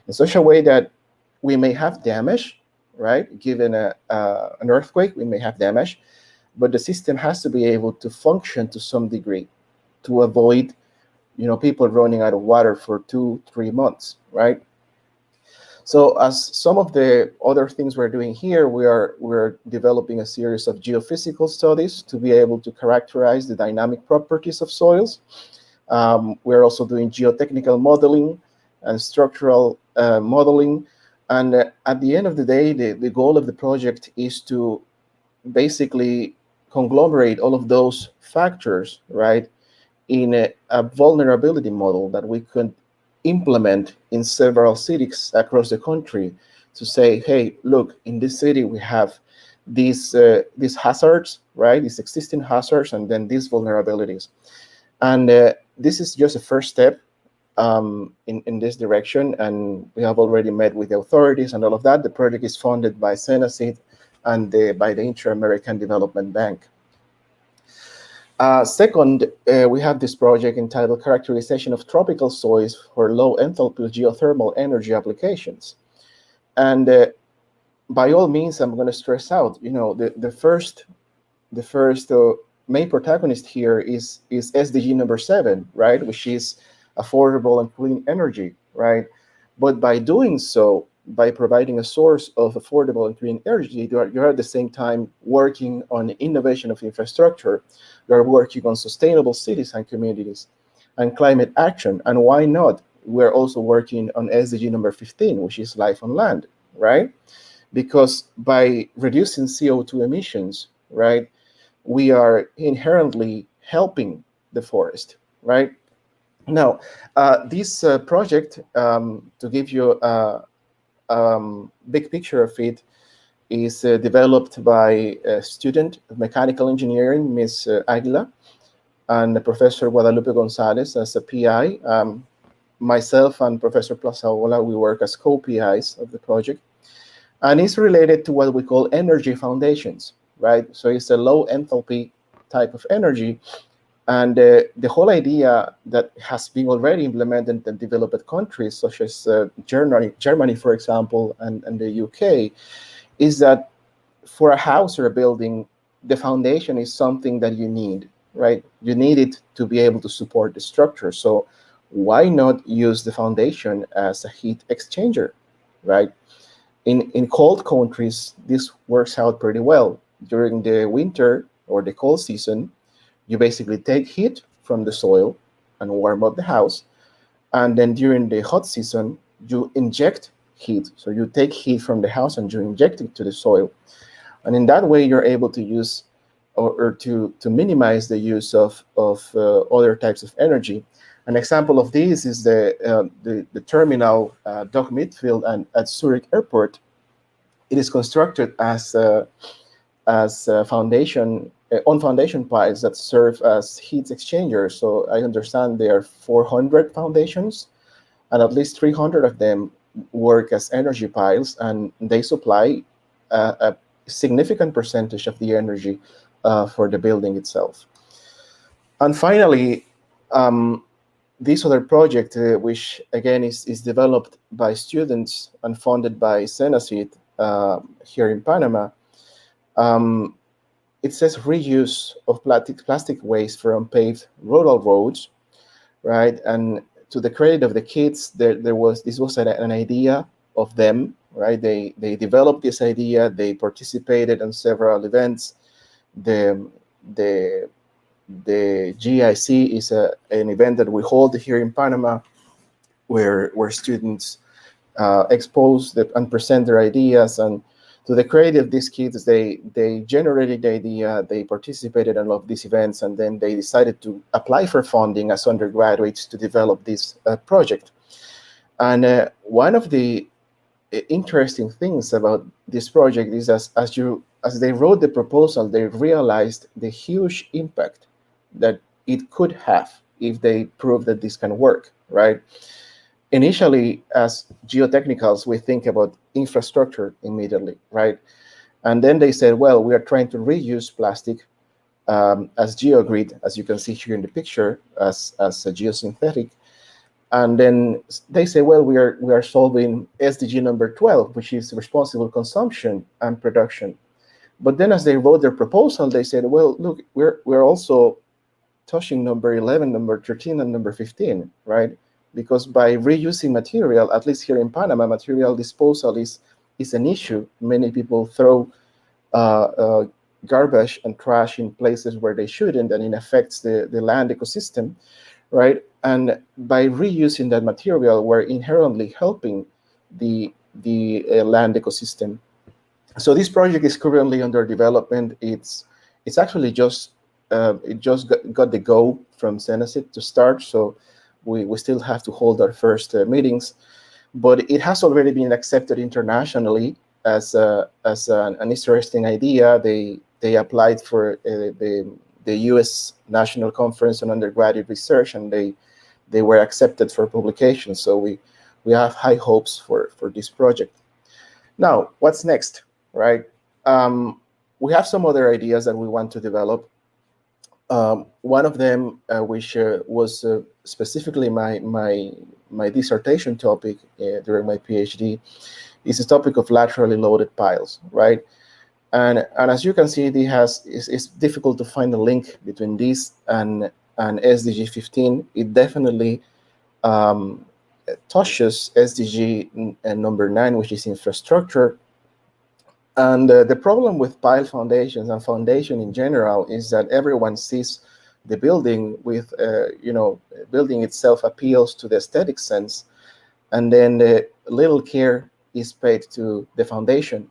In such a way that we may have damage, right? Given an earthquake, we may have damage, but the system has to be able to function to some degree to avoid, people running out of water for 2-3 months, right? So as some of the other things we're doing here, we're developing a series of geophysical studies to be able to characterize the dynamic properties of soils. We're also doing geotechnical modeling and structural modeling. And at the end of the day, the goal of the project is to basically conglomerate all of those factors, right, in a vulnerability model that we could implement in several cities across the country to say, hey, look, in this city we have these hazards, right, these existing hazards, and then these vulnerabilities. And this is just a first step in this direction, and we have already met with the authorities and all of that. The project is funded by Senacid and by the Inter-American Development Bank. Second, we have this project entitled Characterization of Tropical Soils for Low Enthalpy Geothermal Energy Applications. And by all means, I'm going to stress out, the first main protagonist here is SDG number 7, right, which is affordable and clean energy, right? But by doing so, by providing a source of affordable and clean energy, you're at the same time working on innovation of infrastructure. You're working on sustainable cities and communities and climate action. And why not? We're also working on SDG number 15, which is life on land, right? Because by reducing CO2 emissions, right, we are inherently helping the forest, right? Now, this project, to give you a big picture of it, is developed by a student of mechanical engineering, Ms. Aguila, and Professor Guadalupe Gonzalez as a PI. Myself and Professor Plazaola, we work as co-PIs of the project. And it's related to what we call energy foundations, right? So it's a low enthalpy type of energy. And the whole idea that has been already implemented in developed countries, such as Germany, for example, and the UK, is that for a house or a building, the foundation is something that you need, right? You need it to be able to support the structure. So why not use the foundation as a heat exchanger, right? In cold countries, this works out pretty well. During the winter or the cold season, you basically take heat from the soil and warm up the house. And then during the hot season, you inject heat. So you take heat from the house and you inject it to the soil. And in that way, you're able to use or to minimize the use of other types of energy. An example of this is the terminal Dock Midfield at Zurich Airport. It is constructed as foundation on foundation piles that serve as heat exchangers. So I understand there are 400 foundations, and at least 300 of them work as energy piles, and they supply a significant percentage of the energy for the building itself. And finally, this other project, which again is developed by students and funded by Senacid here in Panama, it says reuse of plastic waste from paved rural roads, right? And to the credit of the kids, this was an idea of them, right? They developed this idea. They participated in several events. The GIC is an event that we hold here in Panama, where students expose and present their ideas. And to the credit of these kids, they generated the idea, they participated in all of these events, and then they decided to apply for funding as undergraduates to develop this project. And one of the interesting things about this project is as they wrote the proposal, they realized the huge impact that it could have if they prove that this can work, right? Initially, as geotechnicals, we think about infrastructure immediately, right? And then they said, well, we are trying to reuse plastic as geogrid, as you can see here in the picture, as a geosynthetic. And then they say, well, we are solving SDG number 12, which is responsible consumption and production. But then as they wrote their proposal, they said, well, look, we're also touching number 11, number 13, and number 15, right? because by reusing material, at least here in Panama, material disposal is an issue. Many people throw garbage and trash in places where they shouldn't, and it affects the land ecosystem, right? And by reusing that material, we're inherently helping the land ecosystem. So this project is currently under development. It's actually just it just got the go from Senacid to start. So we still have to hold our first meetings, but it has already been accepted internationally as an interesting idea. They applied for the U.S. National Conference on Undergraduate Research, and they were accepted for publication. So we have high hopes for this project. Now, what's next, right? We have some other ideas that we want to develop. One of them, which was specifically my dissertation topic during my PhD, is the topic of laterally loaded piles, right? And as you can see, it's difficult to find a link between this and SDG 15. It definitely touches SDG number 9, which is infrastructure. And the problem with pile foundations and foundation in general is that everyone sees the building with, building itself appeals to the aesthetic sense, and then little care is paid to the foundation.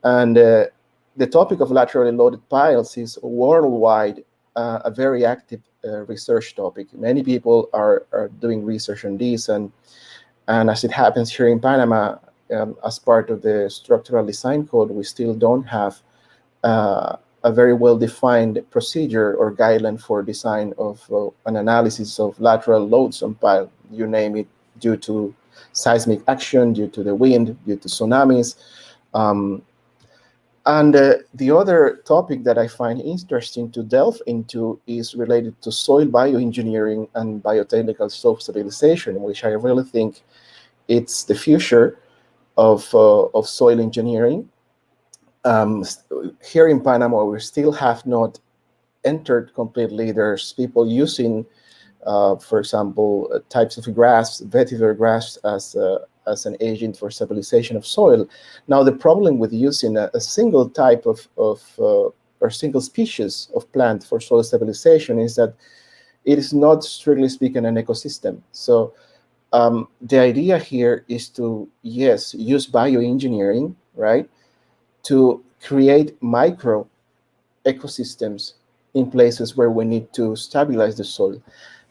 And the topic of laterally loaded piles is worldwide a very active research topic. Many people are doing research on this, and as it happens here in Panama, as part of the structural design code, we still don't have a very well-defined procedure or guideline for design of an analysis of lateral loads on pile, you name it, due to seismic action, due to the wind, due to tsunamis. And the other topic that I find interesting to delve into is related to soil bioengineering and biotechnical self-stabilization, which I really think it's the future of soil engineering. Here in Panama, we still have not entered completely. There's people using, for example, types of grass, vetiver grass, as an agent for stabilization of soil. Now, the problem with using a single type of or single species of plant for soil stabilization is that it is not, strictly speaking, an ecosystem. So the idea here is to, yes, use bioengineering, right, to create micro ecosystems in places where we need to stabilize the soil.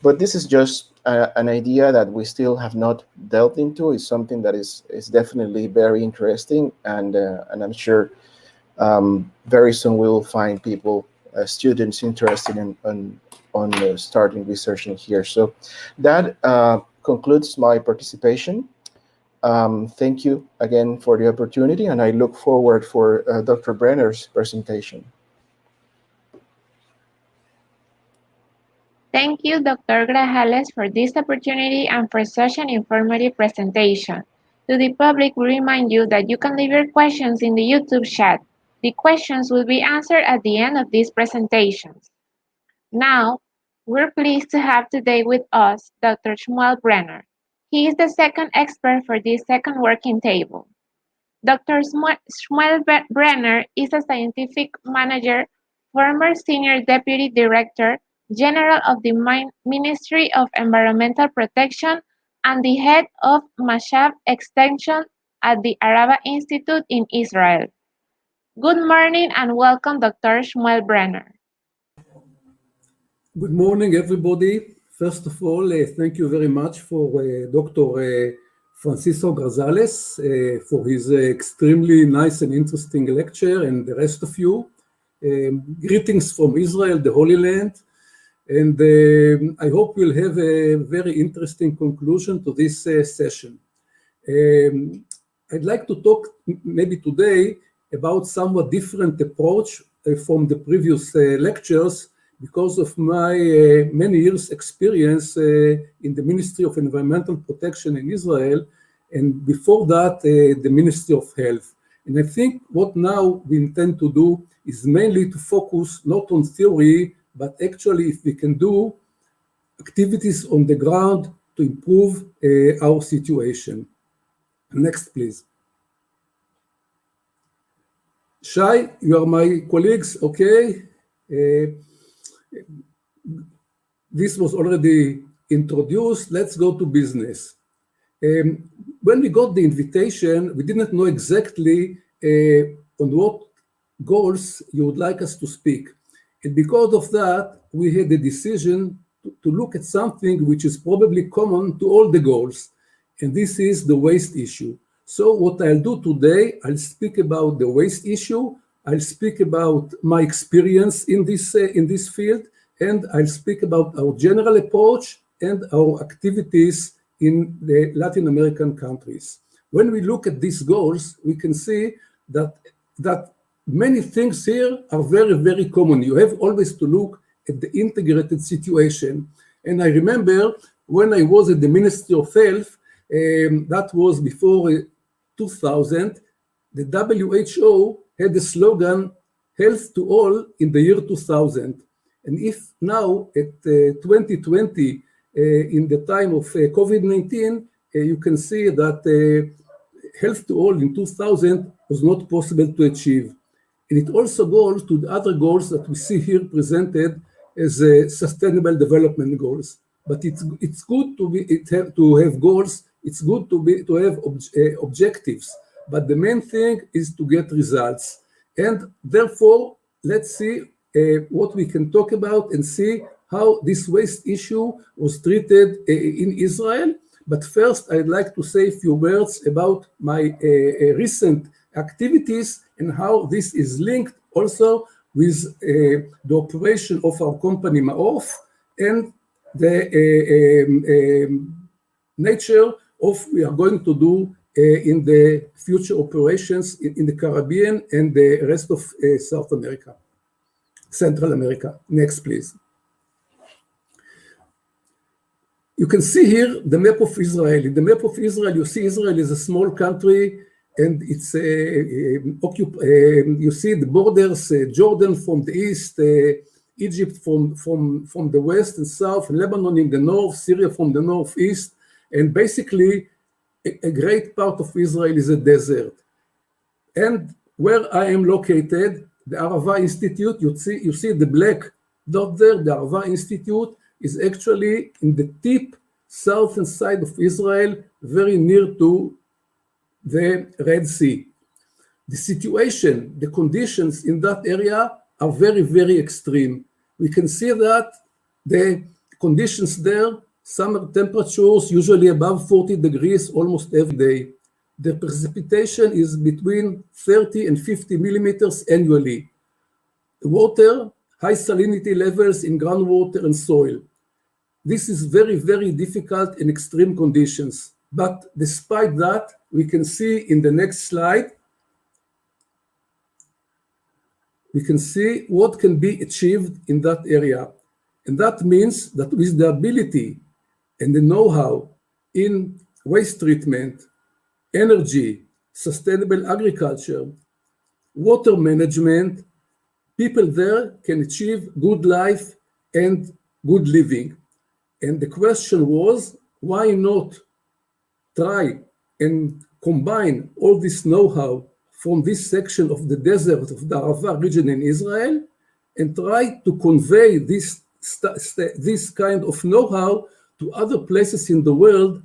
But this is just an idea that we still have not delved into. It's something that is definitely very interesting, and I'm sure very soon we will find people, students interested in starting researching here. So that concludes my participation. Thank you again for the opportunity, and I look forward for Dr. Brenner's presentation. Thank you, Dr. Grajales, for this opportunity and for such an informative presentation. To the public, we remind you that you can leave your questions in the YouTube chat. The questions will be answered at the end of these presentations. Now, we're pleased to have today with us Dr. Shmuel Brenner. He is the second expert for this second working table. Dr. Shmuel Brenner is a scientific manager, former senior deputy director general of the Ministry of Environmental Protection, and the head of Mashab Extension at the Araba Institute in Israel. Good morning and welcome, Dr. Shmuel Brenner. Good morning, everybody. First of all, thank you very much for Dr. Francisco Grajales for his extremely nice and interesting lecture, and the rest of you. Greetings from Israel, the Holy Land. And I hope we'll have a very interesting conclusion to this session. I'd like to talk maybe today about somewhat different approach from the previous lectures because of my many years experience in the Ministry of Environmental Protection in Israel, and before that, the Ministry of Health. And I think what now we intend to do is mainly to focus not on theory, but actually if we can do activities on the ground to improve our situation. Next, please. Shai, you are my colleagues, okay? This was already introduced. Let's go to business. When we got the invitation, we didn't know exactly on what goals you would like us to speak. And because of that, we had the decision to look at something which is probably common to all the goals, and this is the waste issue. So what I'll do today, I'll speak about the waste issue, I'll speak about my experience in this field, and I'll speak about our general approach and our activities in the Latin American countries. When we look at these goals, we can see that many things here are very, very common. You have always to look at the integrated situation. And I remember when I was at the Ministry of Health, that was before 2000, the WHO had the slogan, health to all in the year 2000. And if now at 2020, in the time of COVID-19, you can see that health to all in 2000 was not possible to achieve. And it also goes to the other goals that we see here presented as sustainable development goals. But it's good to have goals. It's good to have objectives. But the main thing is to get results. And therefore, let's see what we can talk about and see how this waste issue was treated in Israel. But first, I'd like to say a few words about my recent activities and how this is linked also with the operation of our company MAOF and the nature of we are going to do in the future operations in the Caribbean and the rest of South America, Central America. Next, please. You can see here the map of Israel. In the map of Israel, you see Israel is a small country, and it's you see the borders, Jordan from the east, Egypt from the west and south, Lebanon in the north, Syria from the northeast, and basically a great part of Israel is a desert. And where I am located, the Arava Institute, you see the black dot there, the Arava Institute is actually in the deep southern side of Israel, very near to the Red Sea. The situation, the conditions in that area are very, very extreme. We can see that the conditions there, summer temperatures usually above 40 degrees almost every day. The precipitation is between 30 and 50 millimeters annually. The water, high salinity levels in groundwater and soil. This is very, very difficult in extreme conditions. But despite that, we can see in the next slide, we can see what can be achieved in that area. And that means that with the ability and the know-how in waste treatment, energy, sustainable agriculture, water management, people there can achieve good life and good living. And the question was, why not try and combine all this know-how from this section of the desert of the Arava region in Israel and try to convey this kind of know-how to other places in the world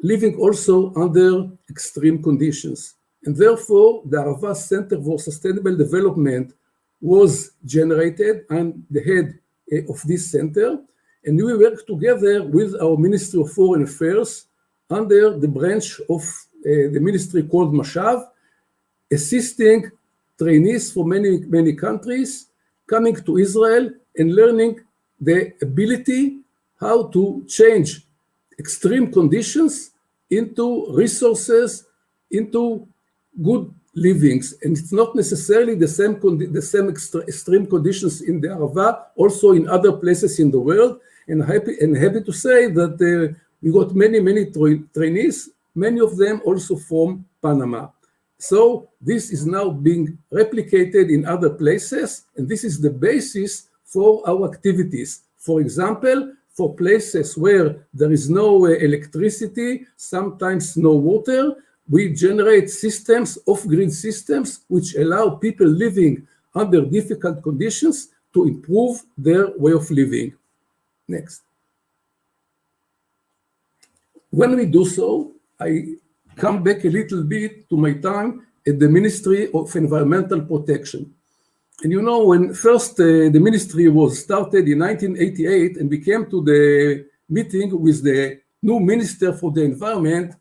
living also under extreme conditions. And therefore, the Arava Center for Sustainable Development was generated. I'm the head of this center, and we work together with our Ministry of Foreign Affairs under the branch of the ministry called Mashav, assisting trainees from many countries coming to Israel and learning the ability how to change extreme conditions into resources, into good livings. And it's not necessarily the same extreme conditions in the Arava, also in other places in the world. And happy to say that we got many trainees, many of them also from Panama. So this is now being replicated in other places, and this is the basis for our activities. For example, for places where there is no electricity, sometimes no water. We generate systems, off-grid systems, which allow people living under difficult conditions to improve their way of living. Next. When we do so, I come back a little bit to my time at the Ministry of Environmental Protection. And you know, when first the ministry was started in 1988, and we came to the meeting with the new Minister for the Environment,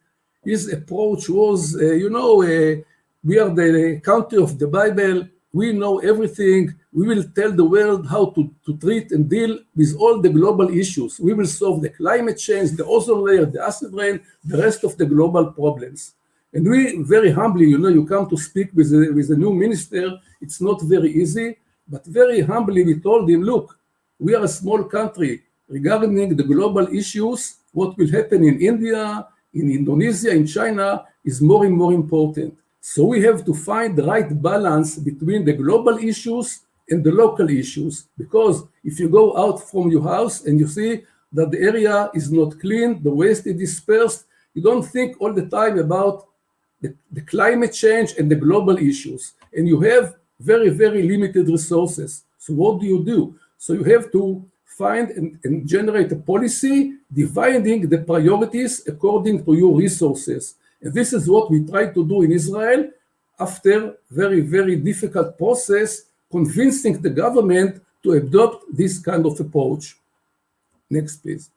his approach was, we are the country of the Bible, we know everything, we will tell the world how to treat and deal with all the global issues. We will solve the climate change, the ozone layer, the acid rain, the rest of the global problems. And we very humbly, you come to speak with a new minister, it's not very easy, but very humbly we told him, look, we are a small country. Regarding the global issues, what will happen in India, in Indonesia, in China is more and more important. So we have to find the right balance between the global issues and the local issues. Because if you go out from your house and you see that the area is not clean, the waste is dispersed, you don't think all the time about the climate change and the global issues. And you have very, very limited resources. So what do? So you have to find and generate a policy dividing the priorities according to your resources. And this is what we try to do in Israel after very, very difficult process, convincing the government to adopt this kind of approach. Next, please.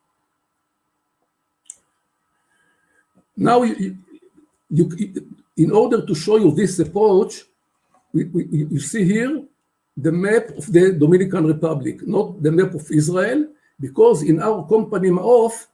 Now, in order to show you this approach, you see here the map of the Dominican Republic, not the map of Israel, because in our company MAOF,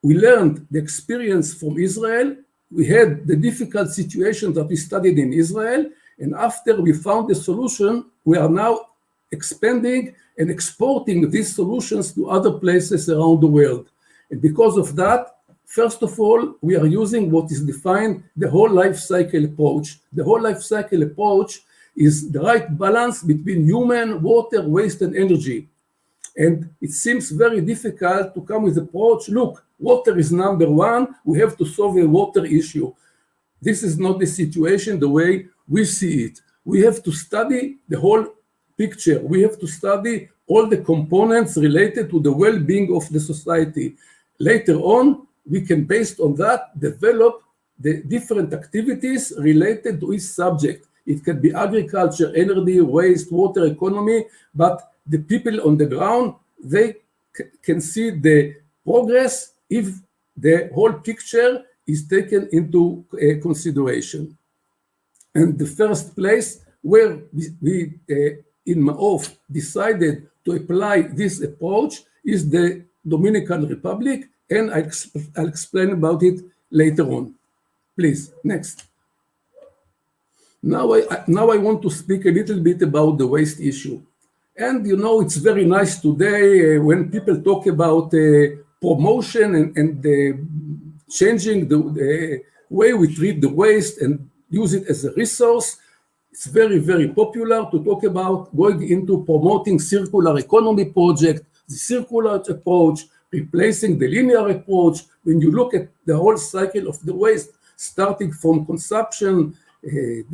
we learned the experience from Israel. We had the difficult situations that we studied in Israel, and after we found the solution, we are now expanding and exporting these solutions to other places around the world. And because of that, first of all, we are using what is defined the whole life cycle approach. The whole life cycle approach is the right balance between human, water, waste, and energy. And it seems very difficult to come with the approach, look, water is number one, we have to solve a water issue. This is not the situation the way we see it. We have to study the whole picture. We have to study all the components related to the well-being of the society. Later on, we can, based on that, develop the different activities related to each subject. It can be agriculture, energy, waste, water, economy, but the people on the ground, they can see the progress if the whole picture is taken into consideration. And the first place where we in MAOF decided to apply this approach is the Dominican Republic, and I'll explain about it later on. Please, next. Now I want to speak a little bit about the waste issue. And it's very nice today when people talk about promotion and changing the way we treat the waste and use it as a resource. It's very, very popular to talk about going into promoting circular economy project, the circular approach, replacing the linear approach. When you look at the whole cycle of the waste, starting from consumption,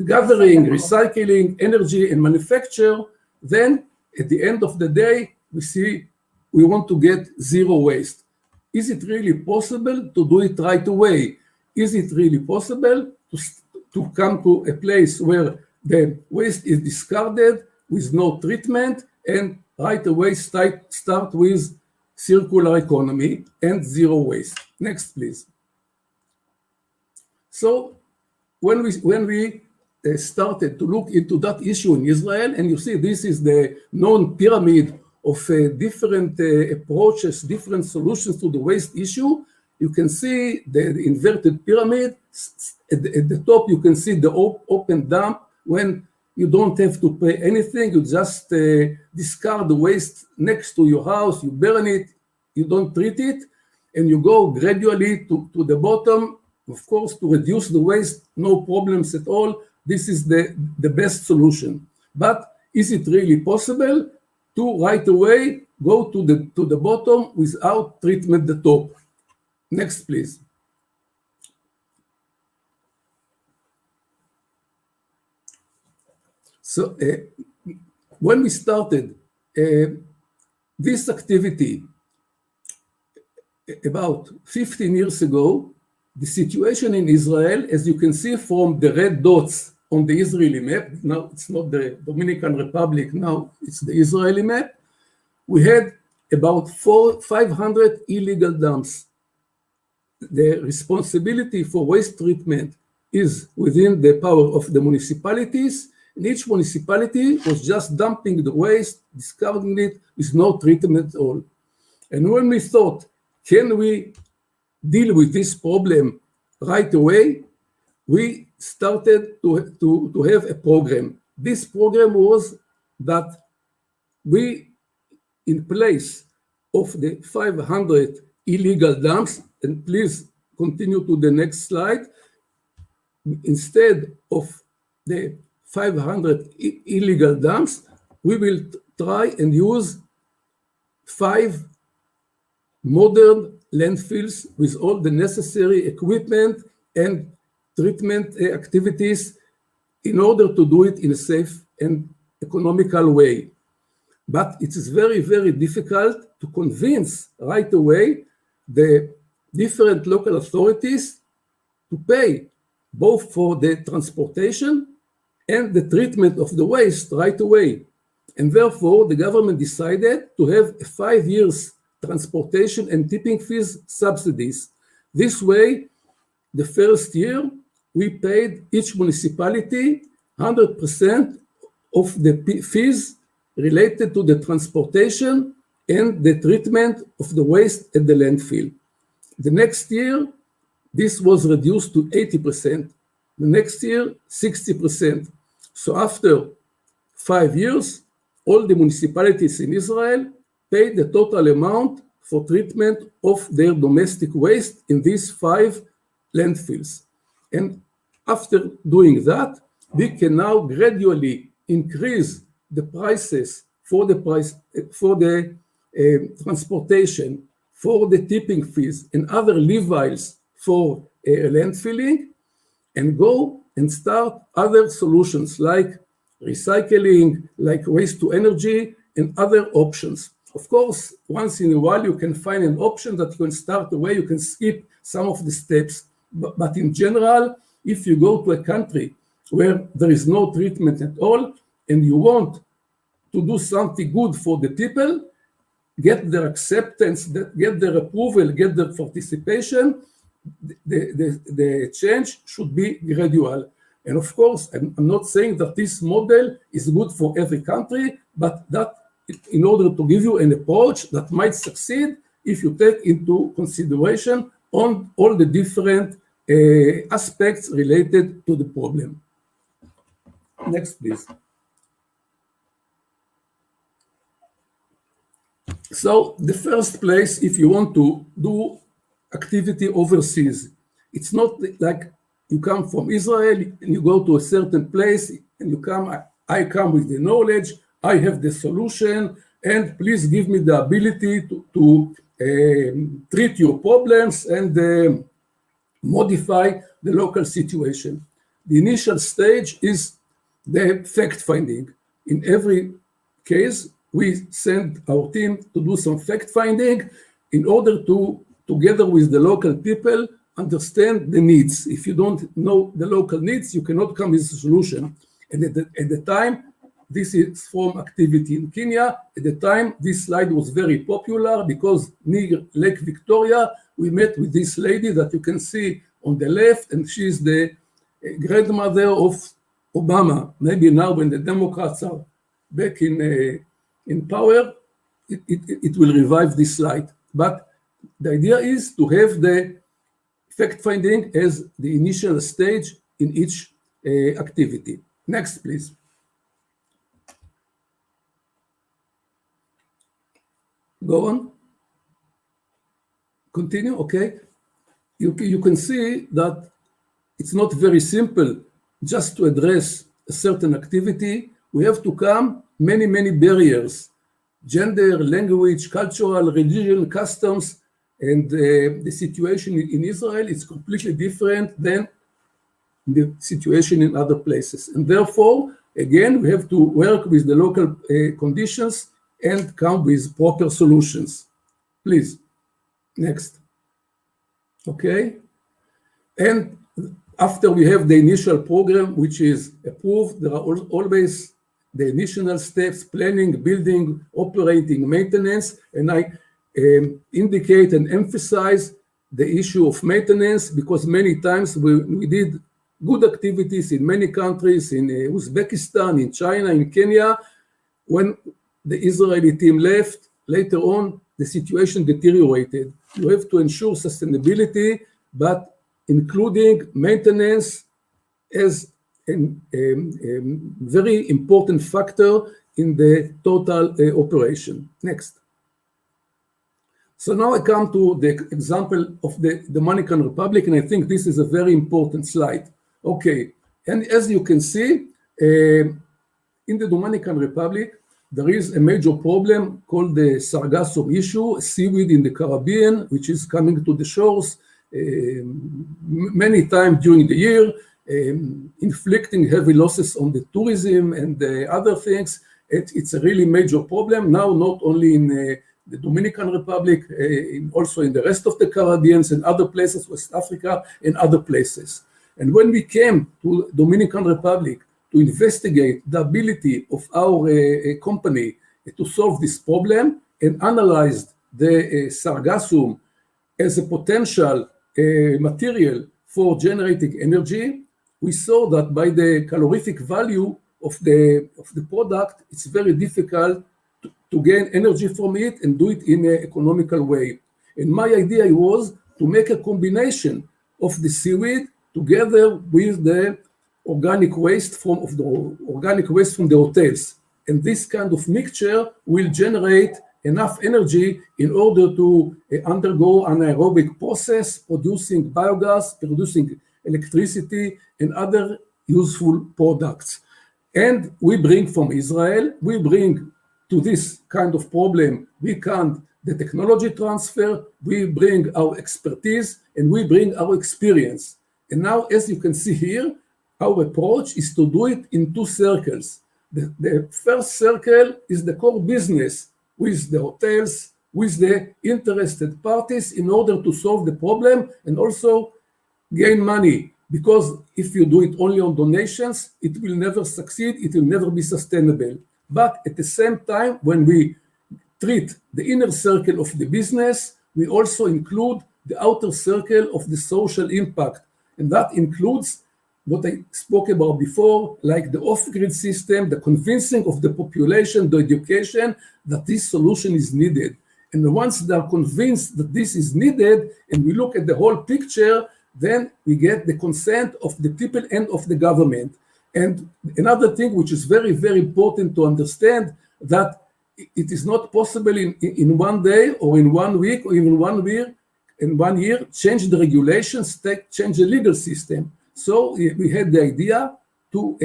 gathering, recycling, energy, and manufacture, then at the end of the day, we see we want to get zero waste. Is it really possible to do it right away? Is it really possible to come to a place where the waste is discarded with no treatment and right away start with circular economy and zero waste? Next, please. So when we started to look into that issue in Israel, and you see this is the known pyramid of different approaches, different solutions to the waste issue, you can see the inverted pyramid. At the top, you can see the open dump when you don't have to pay anything. You just discard the waste next to your house, you burn it, you don't treat it, and you go gradually to the bottom. Of course, to reduce the waste, no problems at all. This is the best solution. But is it really possible to right away go to the bottom without treatment the top. Next, please. So when we started this activity about 15 years ago, the situation in Israel, as you can see from the red dots on the Israeli map, now it's not the Dominican Republic, now it's the Israeli map, we had about 500 illegal dumps. The responsibility for waste treatment is within the power of the municipalities, and each municipality was just dumping the waste, discarding it with no treatment at all. And when we thought, can we deal with this problem right away, we started to have a program. This program was that we, in place of the 500 illegal dumps, and please continue to the next slide, instead of the 500 illegal dumps, we will try and use 5 modern landfills with all the necessary equipment and treatment activities in order to do it in a safe and economical way. But it is very, very difficult to convince right away the different local authorities to pay both for the transportation and the treatment of the waste right away. And therefore, the government decided to have a 5 years transportation and tipping fees subsidies. This way, the first year, we paid each municipality 100% of the fees related to the transportation and the treatment of the waste at the landfill. The next year, this was reduced to 80%. The next year, 60%. So after 5 years, all the municipalities in Israel paid the total amount for treatment of their domestic waste in these 5 landfills. And after doing that, we can now gradually increase the prices for the transportation, for the tipping fees and other levies for landfilling, and go and start other solutions like recycling, like waste to energy, and other options. Of course, once in a while, you can find an option that you can start the way, you can skip some of the steps. But in general, if you go to a country where there is no treatment at all, and you want to do something good for the people, get their acceptance, get their approval, get their participation, the change should be gradual. And of course, I'm not saying that this model is good for every country, but that in order to give you an approach that might succeed if you take into consideration on all the different aspects related to the problem. Next, please. So the first place, if you want to do activity overseas, it's not like you come from Israel and you go to a certain place and you come, I come with the knowledge, I have the solution, and please give me the ability to treat your problems and modify the local situation. The initial stage is the fact-finding. In every case, we send our team to do some fact-finding in order to, together with the local people, understand the needs. If you don't know the local needs, you cannot come with a solution. And at the time, this is from activity in Kenya. At the time, this slide was very popular because near Lake Victoria, we met with this lady that you can see on the left, and she's the grandmother of Obama. Maybe now when the Democrats are back in power, it will revive this slide. But the idea is to have the fact-finding as the initial stage in each activity. Next, please. Go on. Continue, okay. You can see that it's not very simple just to address a certain activity. We have to come many barriers. gender, language, cultural, religion, customs, and the situation in Israel is completely different than the situation in other places. And therefore, again, we have to work with the local conditions and come with proper solutions. Please, next. Okay. And after we have the initial program, which is approved, there are always the initial steps: planning, building, operating, maintenance. And I indicate and emphasize the issue of maintenance, because many times we did good activities in many countries, in Uzbekistan, in China, in Kenya. When the Israeli team left, later on, the situation deteriorated. You have to ensure sustainability, but including maintenance as a very important factor in the total operation. Next. So now I come to the example of the Dominican Republic, and I think this is a very important slide. Okay, and as you can see, in the Dominican Republic, there is a major problem called the sargassum issue, seaweed in the Caribbean, which is coming to the shores many times during the year, inflicting heavy losses on the tourism and other things. It's a really major problem now, not only in the Dominican Republic, also in the rest of the Caribbean and other places, West Africa and other places. And when we came to Dominican Republic to investigate the ability of our company to solve this problem and analyzed the sargassum as a potential material for generating energy, we saw that by the calorific value of the product, it's very difficult to gain energy from it and do it in an economical way. And my idea was to make a combination of the seaweed together with the organic waste from the hotels. And this kind of mixture will generate enough energy in order to undergo an aerobic process, producing biogas, producing electricity, and other useful products. And we bring from Israel, we bring to this kind of problem, we can the technology transfer, we bring our expertise, and we bring our experience. And now, as you can see here, our approach is to do it in two circles. The first circle is the core business with the hotels, with the interested parties in order to solve the problem and also gain money. Because if you do it only on donations, it will never succeed, it will never be sustainable. But at the same time, when we treat the inner circle of the business, we also include the outer circle of the social impact. And that includes what I spoke about before, like the off-grid system, the convincing of the population, the education, that this solution is needed. And once they are convinced that this is needed, and we look at the whole picture, then we get the consent of the people and of the government. And another thing which is very, very important to understand, that it is not possible in one day or in 1 week or even 1 year, change the regulations, change the legal system. So we had the idea to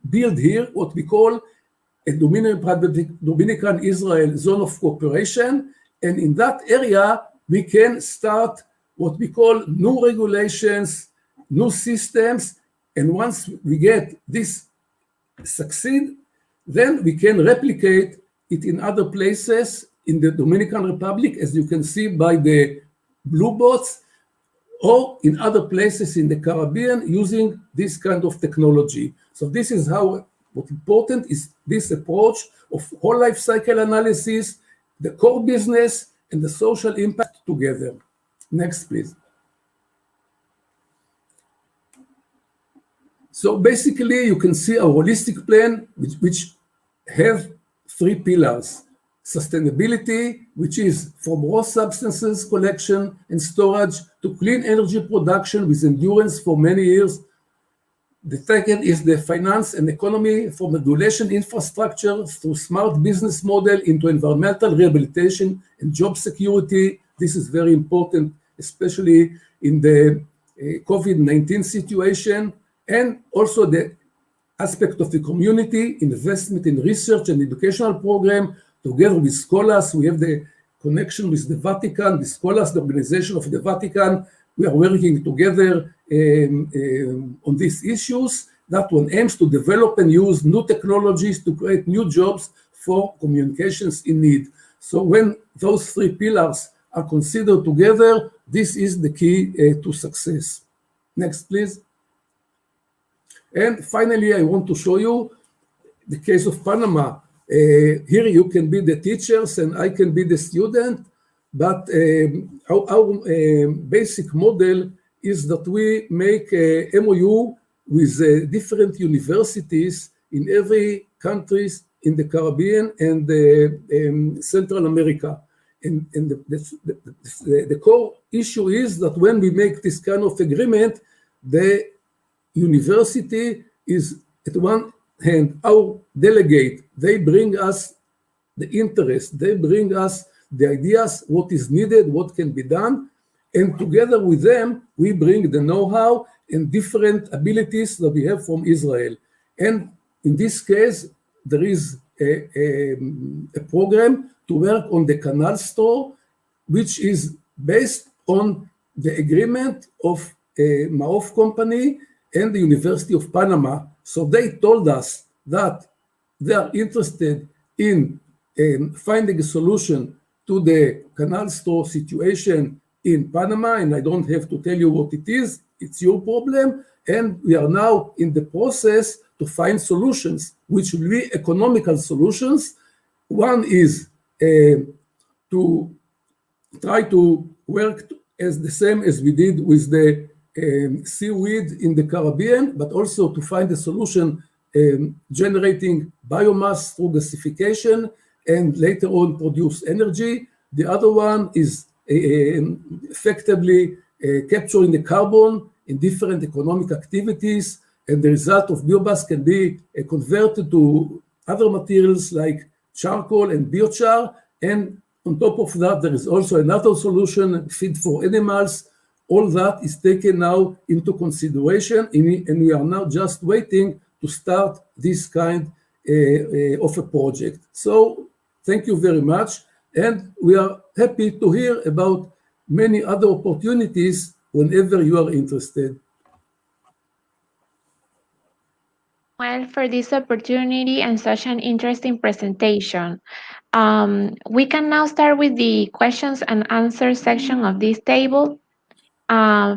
build here what we call a Dominican Israel zone of cooperation. And in that area, we can start what we call new regulations, new systems. And once we get this succeed, then we can replicate it in other places in the Dominican Republic, as you can see by the blue boats, or in other places in the Caribbean using this kind of technology. So this is how, what's important is this approach of whole life cycle analysis, the core business, and the social impact together. Next, please. So basically, you can see a holistic plan which have 3 pillars. Sustainability, which is from raw substances collection and storage to clean energy production with endurance for many years. The second is the finance and economy, from regulation infrastructure through smart business model into environmental rehabilitation and job security. This is very important, especially in the COVID-19 situation, and also the aspect of the community, investment in research and educational program together with scholars. We have the connection with the Vatican, the scholars, the organization of the Vatican. We are working together on these issues. That one aims to develop and use new technologies to create new jobs for communications in need. So when those three pillars are considered together, this is the key to success. Next, please. And finally, I want to show you the case of Panama. Here you can be the teachers and I can be the student, but our basic model is that we make a MOU with different universities in every countries in the Caribbean and Central America. And the core issue is that when we make this kind of agreement, the university is at one hand our delegate. They bring us the interest, they bring us the ideas, what is needed, what can be done, and together with them we bring the know-how and different abilities that we have from Israel. And in this case there is a program to work on the canal store, which is based on the agreement of a MAOF company and the University of Panama. So they told us that they are interested in finding a solution to the canal store situation in Panama, and I don't have to tell you what it is, it's your problem, and we are now in the process to find solutions, which will be economical solutions. One is to try to work as the same as we did with the seaweed in the Caribbean, but also to find a solution generating biomass through gasification and later on produce energy. The other one is effectively capturing the carbon in different economic activities, and the result of biomass can be converted to other materials like charcoal and biochar. And on top of that, there is also another solution, feed for animals. All that is taken now into consideration, and we are now just waiting to start this kind of a project. So thank you very much, and we are happy to hear about many other opportunities whenever you are interested. Well, for this opportunity and such an interesting presentation. We can now start with the questions and answers section of this table.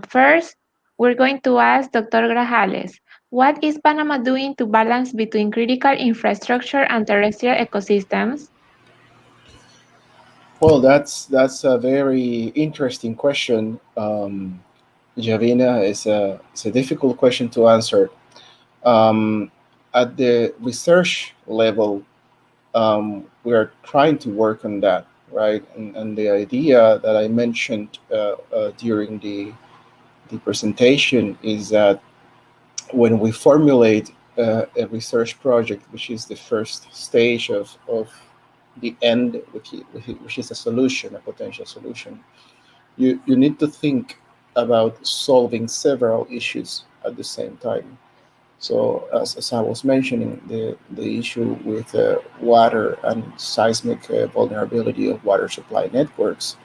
First, we're going to ask Dr. Grajales, what is Panama doing to balance between critical infrastructure and terrestrial ecosystems? Well, that's a very interesting question, Javina. It's a difficult question to answer. At the research level, we are trying to work on that, right? And the idea that I mentioned during the presentation is that when we formulate a research project, which is the first stage of the end, which is a solution, a potential solution, you need to think about solving several issues at the same time. So as I was mentioning, the issue with water and seismic vulnerability of water supply networks,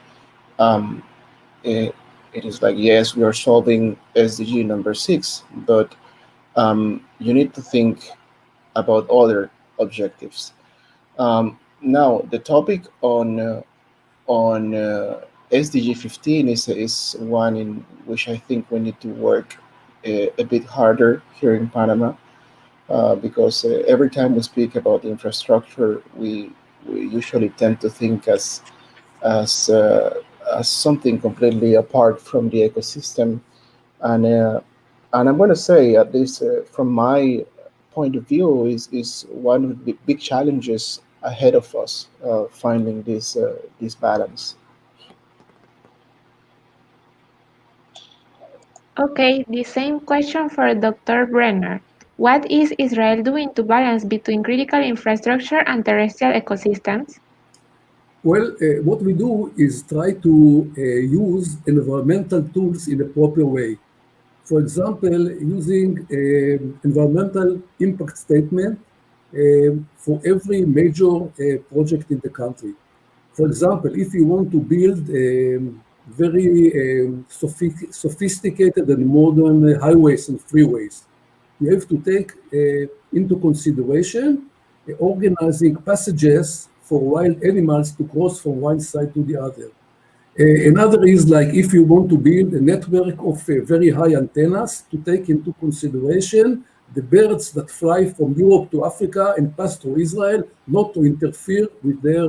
it is like, yes, we are solving SDG number 6, but you need to think about other objectives. Now, the topic on SDG 15 is one in which I think we need to work a bit harder here in Panama, because every time we speak about infrastructure, we usually tend to think as something completely apart from the ecosystem, and I'm going to say, at least from my point of view, is one of the big challenges ahead of us, finding this balance. Okay, the same question for Dr. Brenner. What is Israel doing to balance between critical infrastructure and terrestrial ecosystems? Well, what we do is try to use environmental tools in a proper way. For example, using environmental impact statement for every major project in the country. For example, if you want to build very sophisticated and modern highways and freeways, you have to take into consideration organizing passages for wild animals to cross from one side to the other. Another is like if you want to build a network of very high antennas to take into consideration the birds that fly from Europe to Africa and pass through Israel, not to interfere with their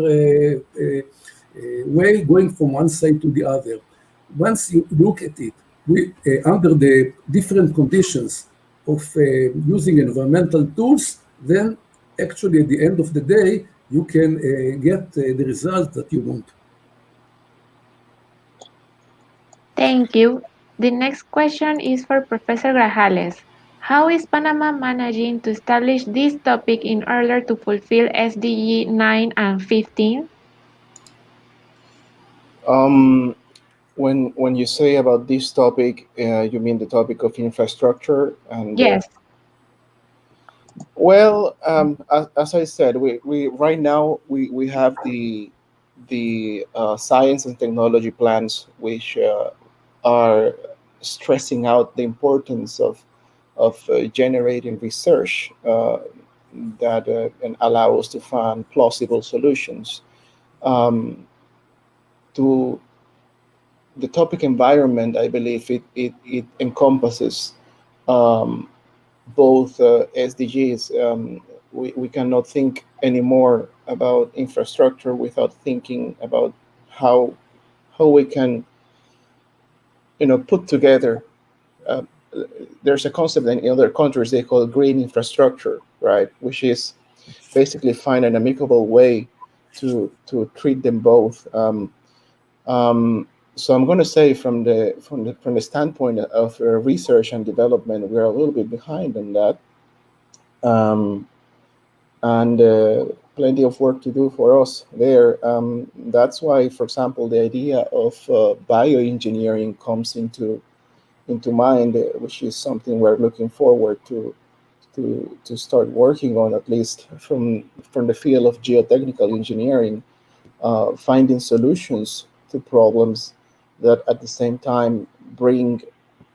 way going from one side to the other. Once you look at it, under the different conditions of using environmental tools, then actually at the end of the day, you can get the result that you want. Thank you. The next question is for Professor Grajales. How is Panama managing to establish this topic in order to fulfill SDG 9 and 15? When you say about this topic, you mean the topic of infrastructure and yes. Well, as I said, we right now we have the science and technology plans, which are stressing out the importance of generating research that and allow us to find plausible solutions to the topic environment. I believe it encompasses both SDGs. We cannot think anymore about infrastructure without thinking about how we can, put together. There's a concept in other countries they call green infrastructure, right? Which is basically find an amicable way to treat them both. So I'm going to say from the standpoint of research and development, we're a little bit behind on that, and plenty of work to do for us there. That's why, for example, the idea of bioengineering comes into mind, which is something we're looking forward to start working on, at least from the field of geotechnical engineering, finding solutions to problems that at the same time bring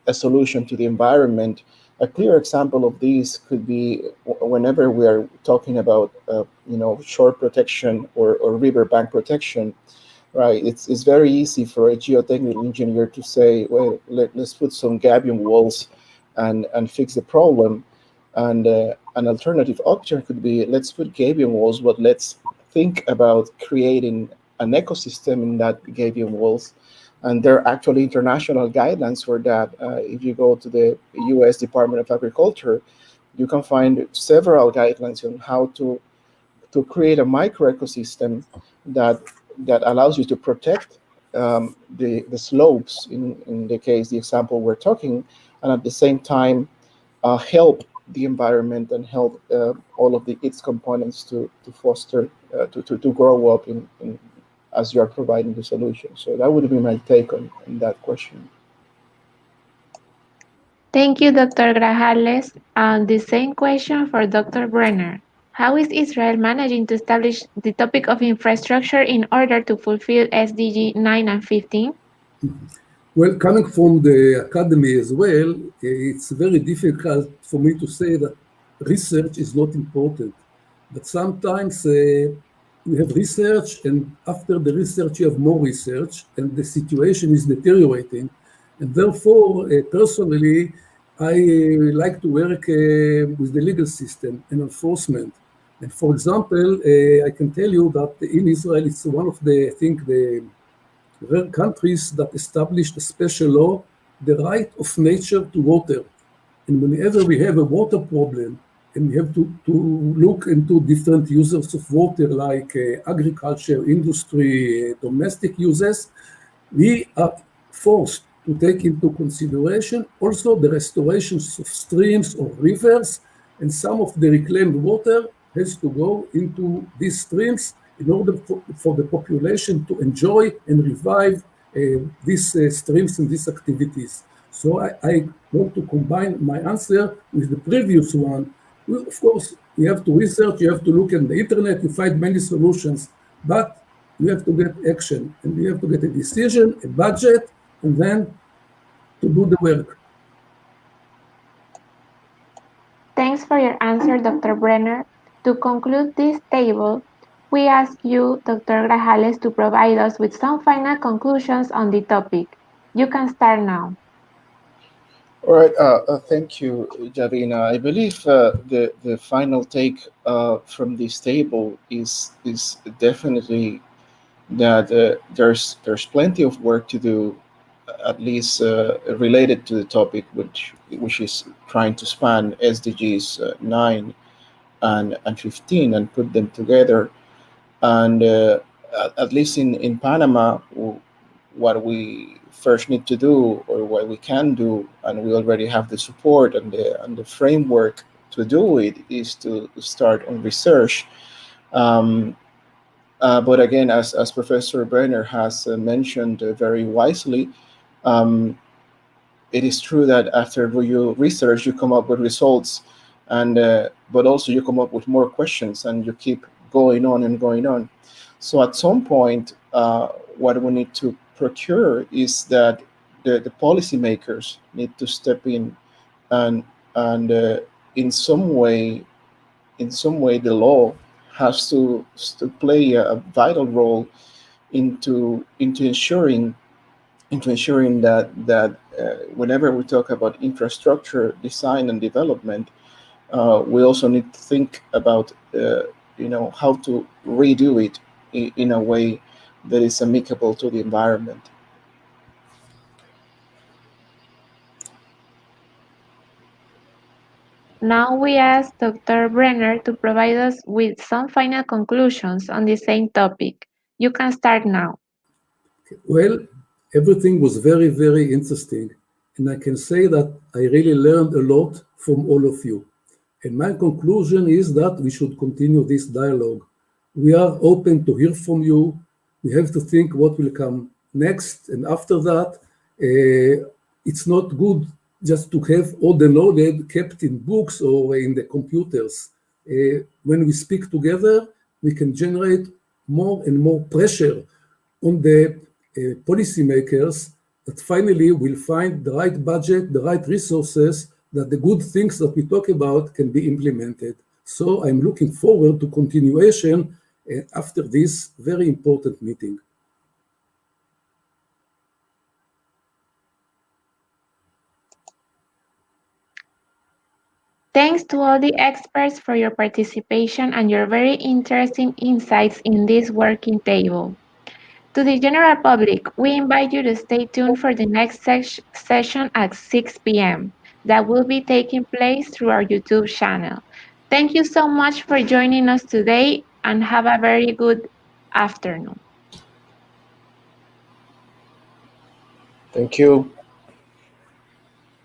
a solution to the environment. A clear example of this could be whenever we are talking about shore protection or riverbank protection, right? It's very easy for a geotechnical engineer to say, well, let's put some gabion walls and fix the problem. And an alternative option could be, let's put gabion walls, but let's think about creating an ecosystem in that gabion walls. And there are actually international guidelines for that. If you go to the U.S. Department of Agriculture, you can find several guidelines on how to create a microecosystem that allows you to protect the slopes, in the case, the example we're talking, and at the same time help the environment and help all of its components to foster, to grow up in as you are providing the solution. So that would be my take on that question. Thank you, Dr. Grajales. And the same question for Dr. Brenner. How is Israel managing to establish the topic of infrastructure in order to fulfill SDG 9 and 15? Well, coming from the academy as well, it's very difficult for me to say that research is not important. But sometimes we have research, and after the research, you have more research, and the situation is deteriorating. And therefore, personally, I like to work with the legal system and enforcement. And for example, I can tell you that in Israel, it's one of the, I think, the rare countries that established a special law, the right of nature to water. And whenever we have a water problem, and we have to look into different users of water, like agriculture, industry, domestic uses, we are forced to take into consideration also the restorations of streams or rivers, and some of the reclaimed water has to go into these streams in order for the population to enjoy and revive these streams and these activities. So I want to combine my answer with the previous one. Of course, You have to research, you have to look at the internet, you find many solutions, but you have to get action, and you have to get a decision, a budget, and then to do the work. Thanks for your answer, Dr. Brenner. To conclude this table, we ask you, Dr. Grajales, to provide us with some final conclusions on the topic. You can start now. All right, thank you, Javina. I believe the final take from this table is definitely that there's plenty of work to do, at least related to the topic, which is trying to span SDGs 9 and 15 and put them together. And at least in Panama, what we first need to do, or what we can do, and we already have the support and the framework to do it, is to start on research. But again, as Professor Brenner has mentioned very wisely, it is true that after you research, you come up with results, and but also you come up with more questions, and you keep going on and going on. So at some point, what we need to procure is that the policymakers need to step in, and in some way the law has to play a vital role into ensuring that whenever we talk about infrastructure design and development, we also need to think about how to redo it in a way that is amicable to the environment. Now we ask Dr. Brenner to provide us with some final conclusions on the same topic. You can start now. Well, everything was very, very interesting. And I can say that I really learned a lot from all of you. And my conclusion is that we should continue this dialogue. We are open to hear from you. We have to think what will come next. And after that, it's not good just to have all the knowledge kept in books or in the computers. When we speak together, we can generate more and more pressure on the policymakers that finally will find the right budget, the right resources, that the good things that we talk about can be implemented. So I'm looking forward to continuation after this very important meeting. Thanks to all the experts for your participation and your very interesting insights in this working table. To the general public, we invite you to stay tuned for the next session at 6 p.m. that will be taking place through our YouTube channel. Thank you so much for joining us today, and have a very good afternoon. Thank you.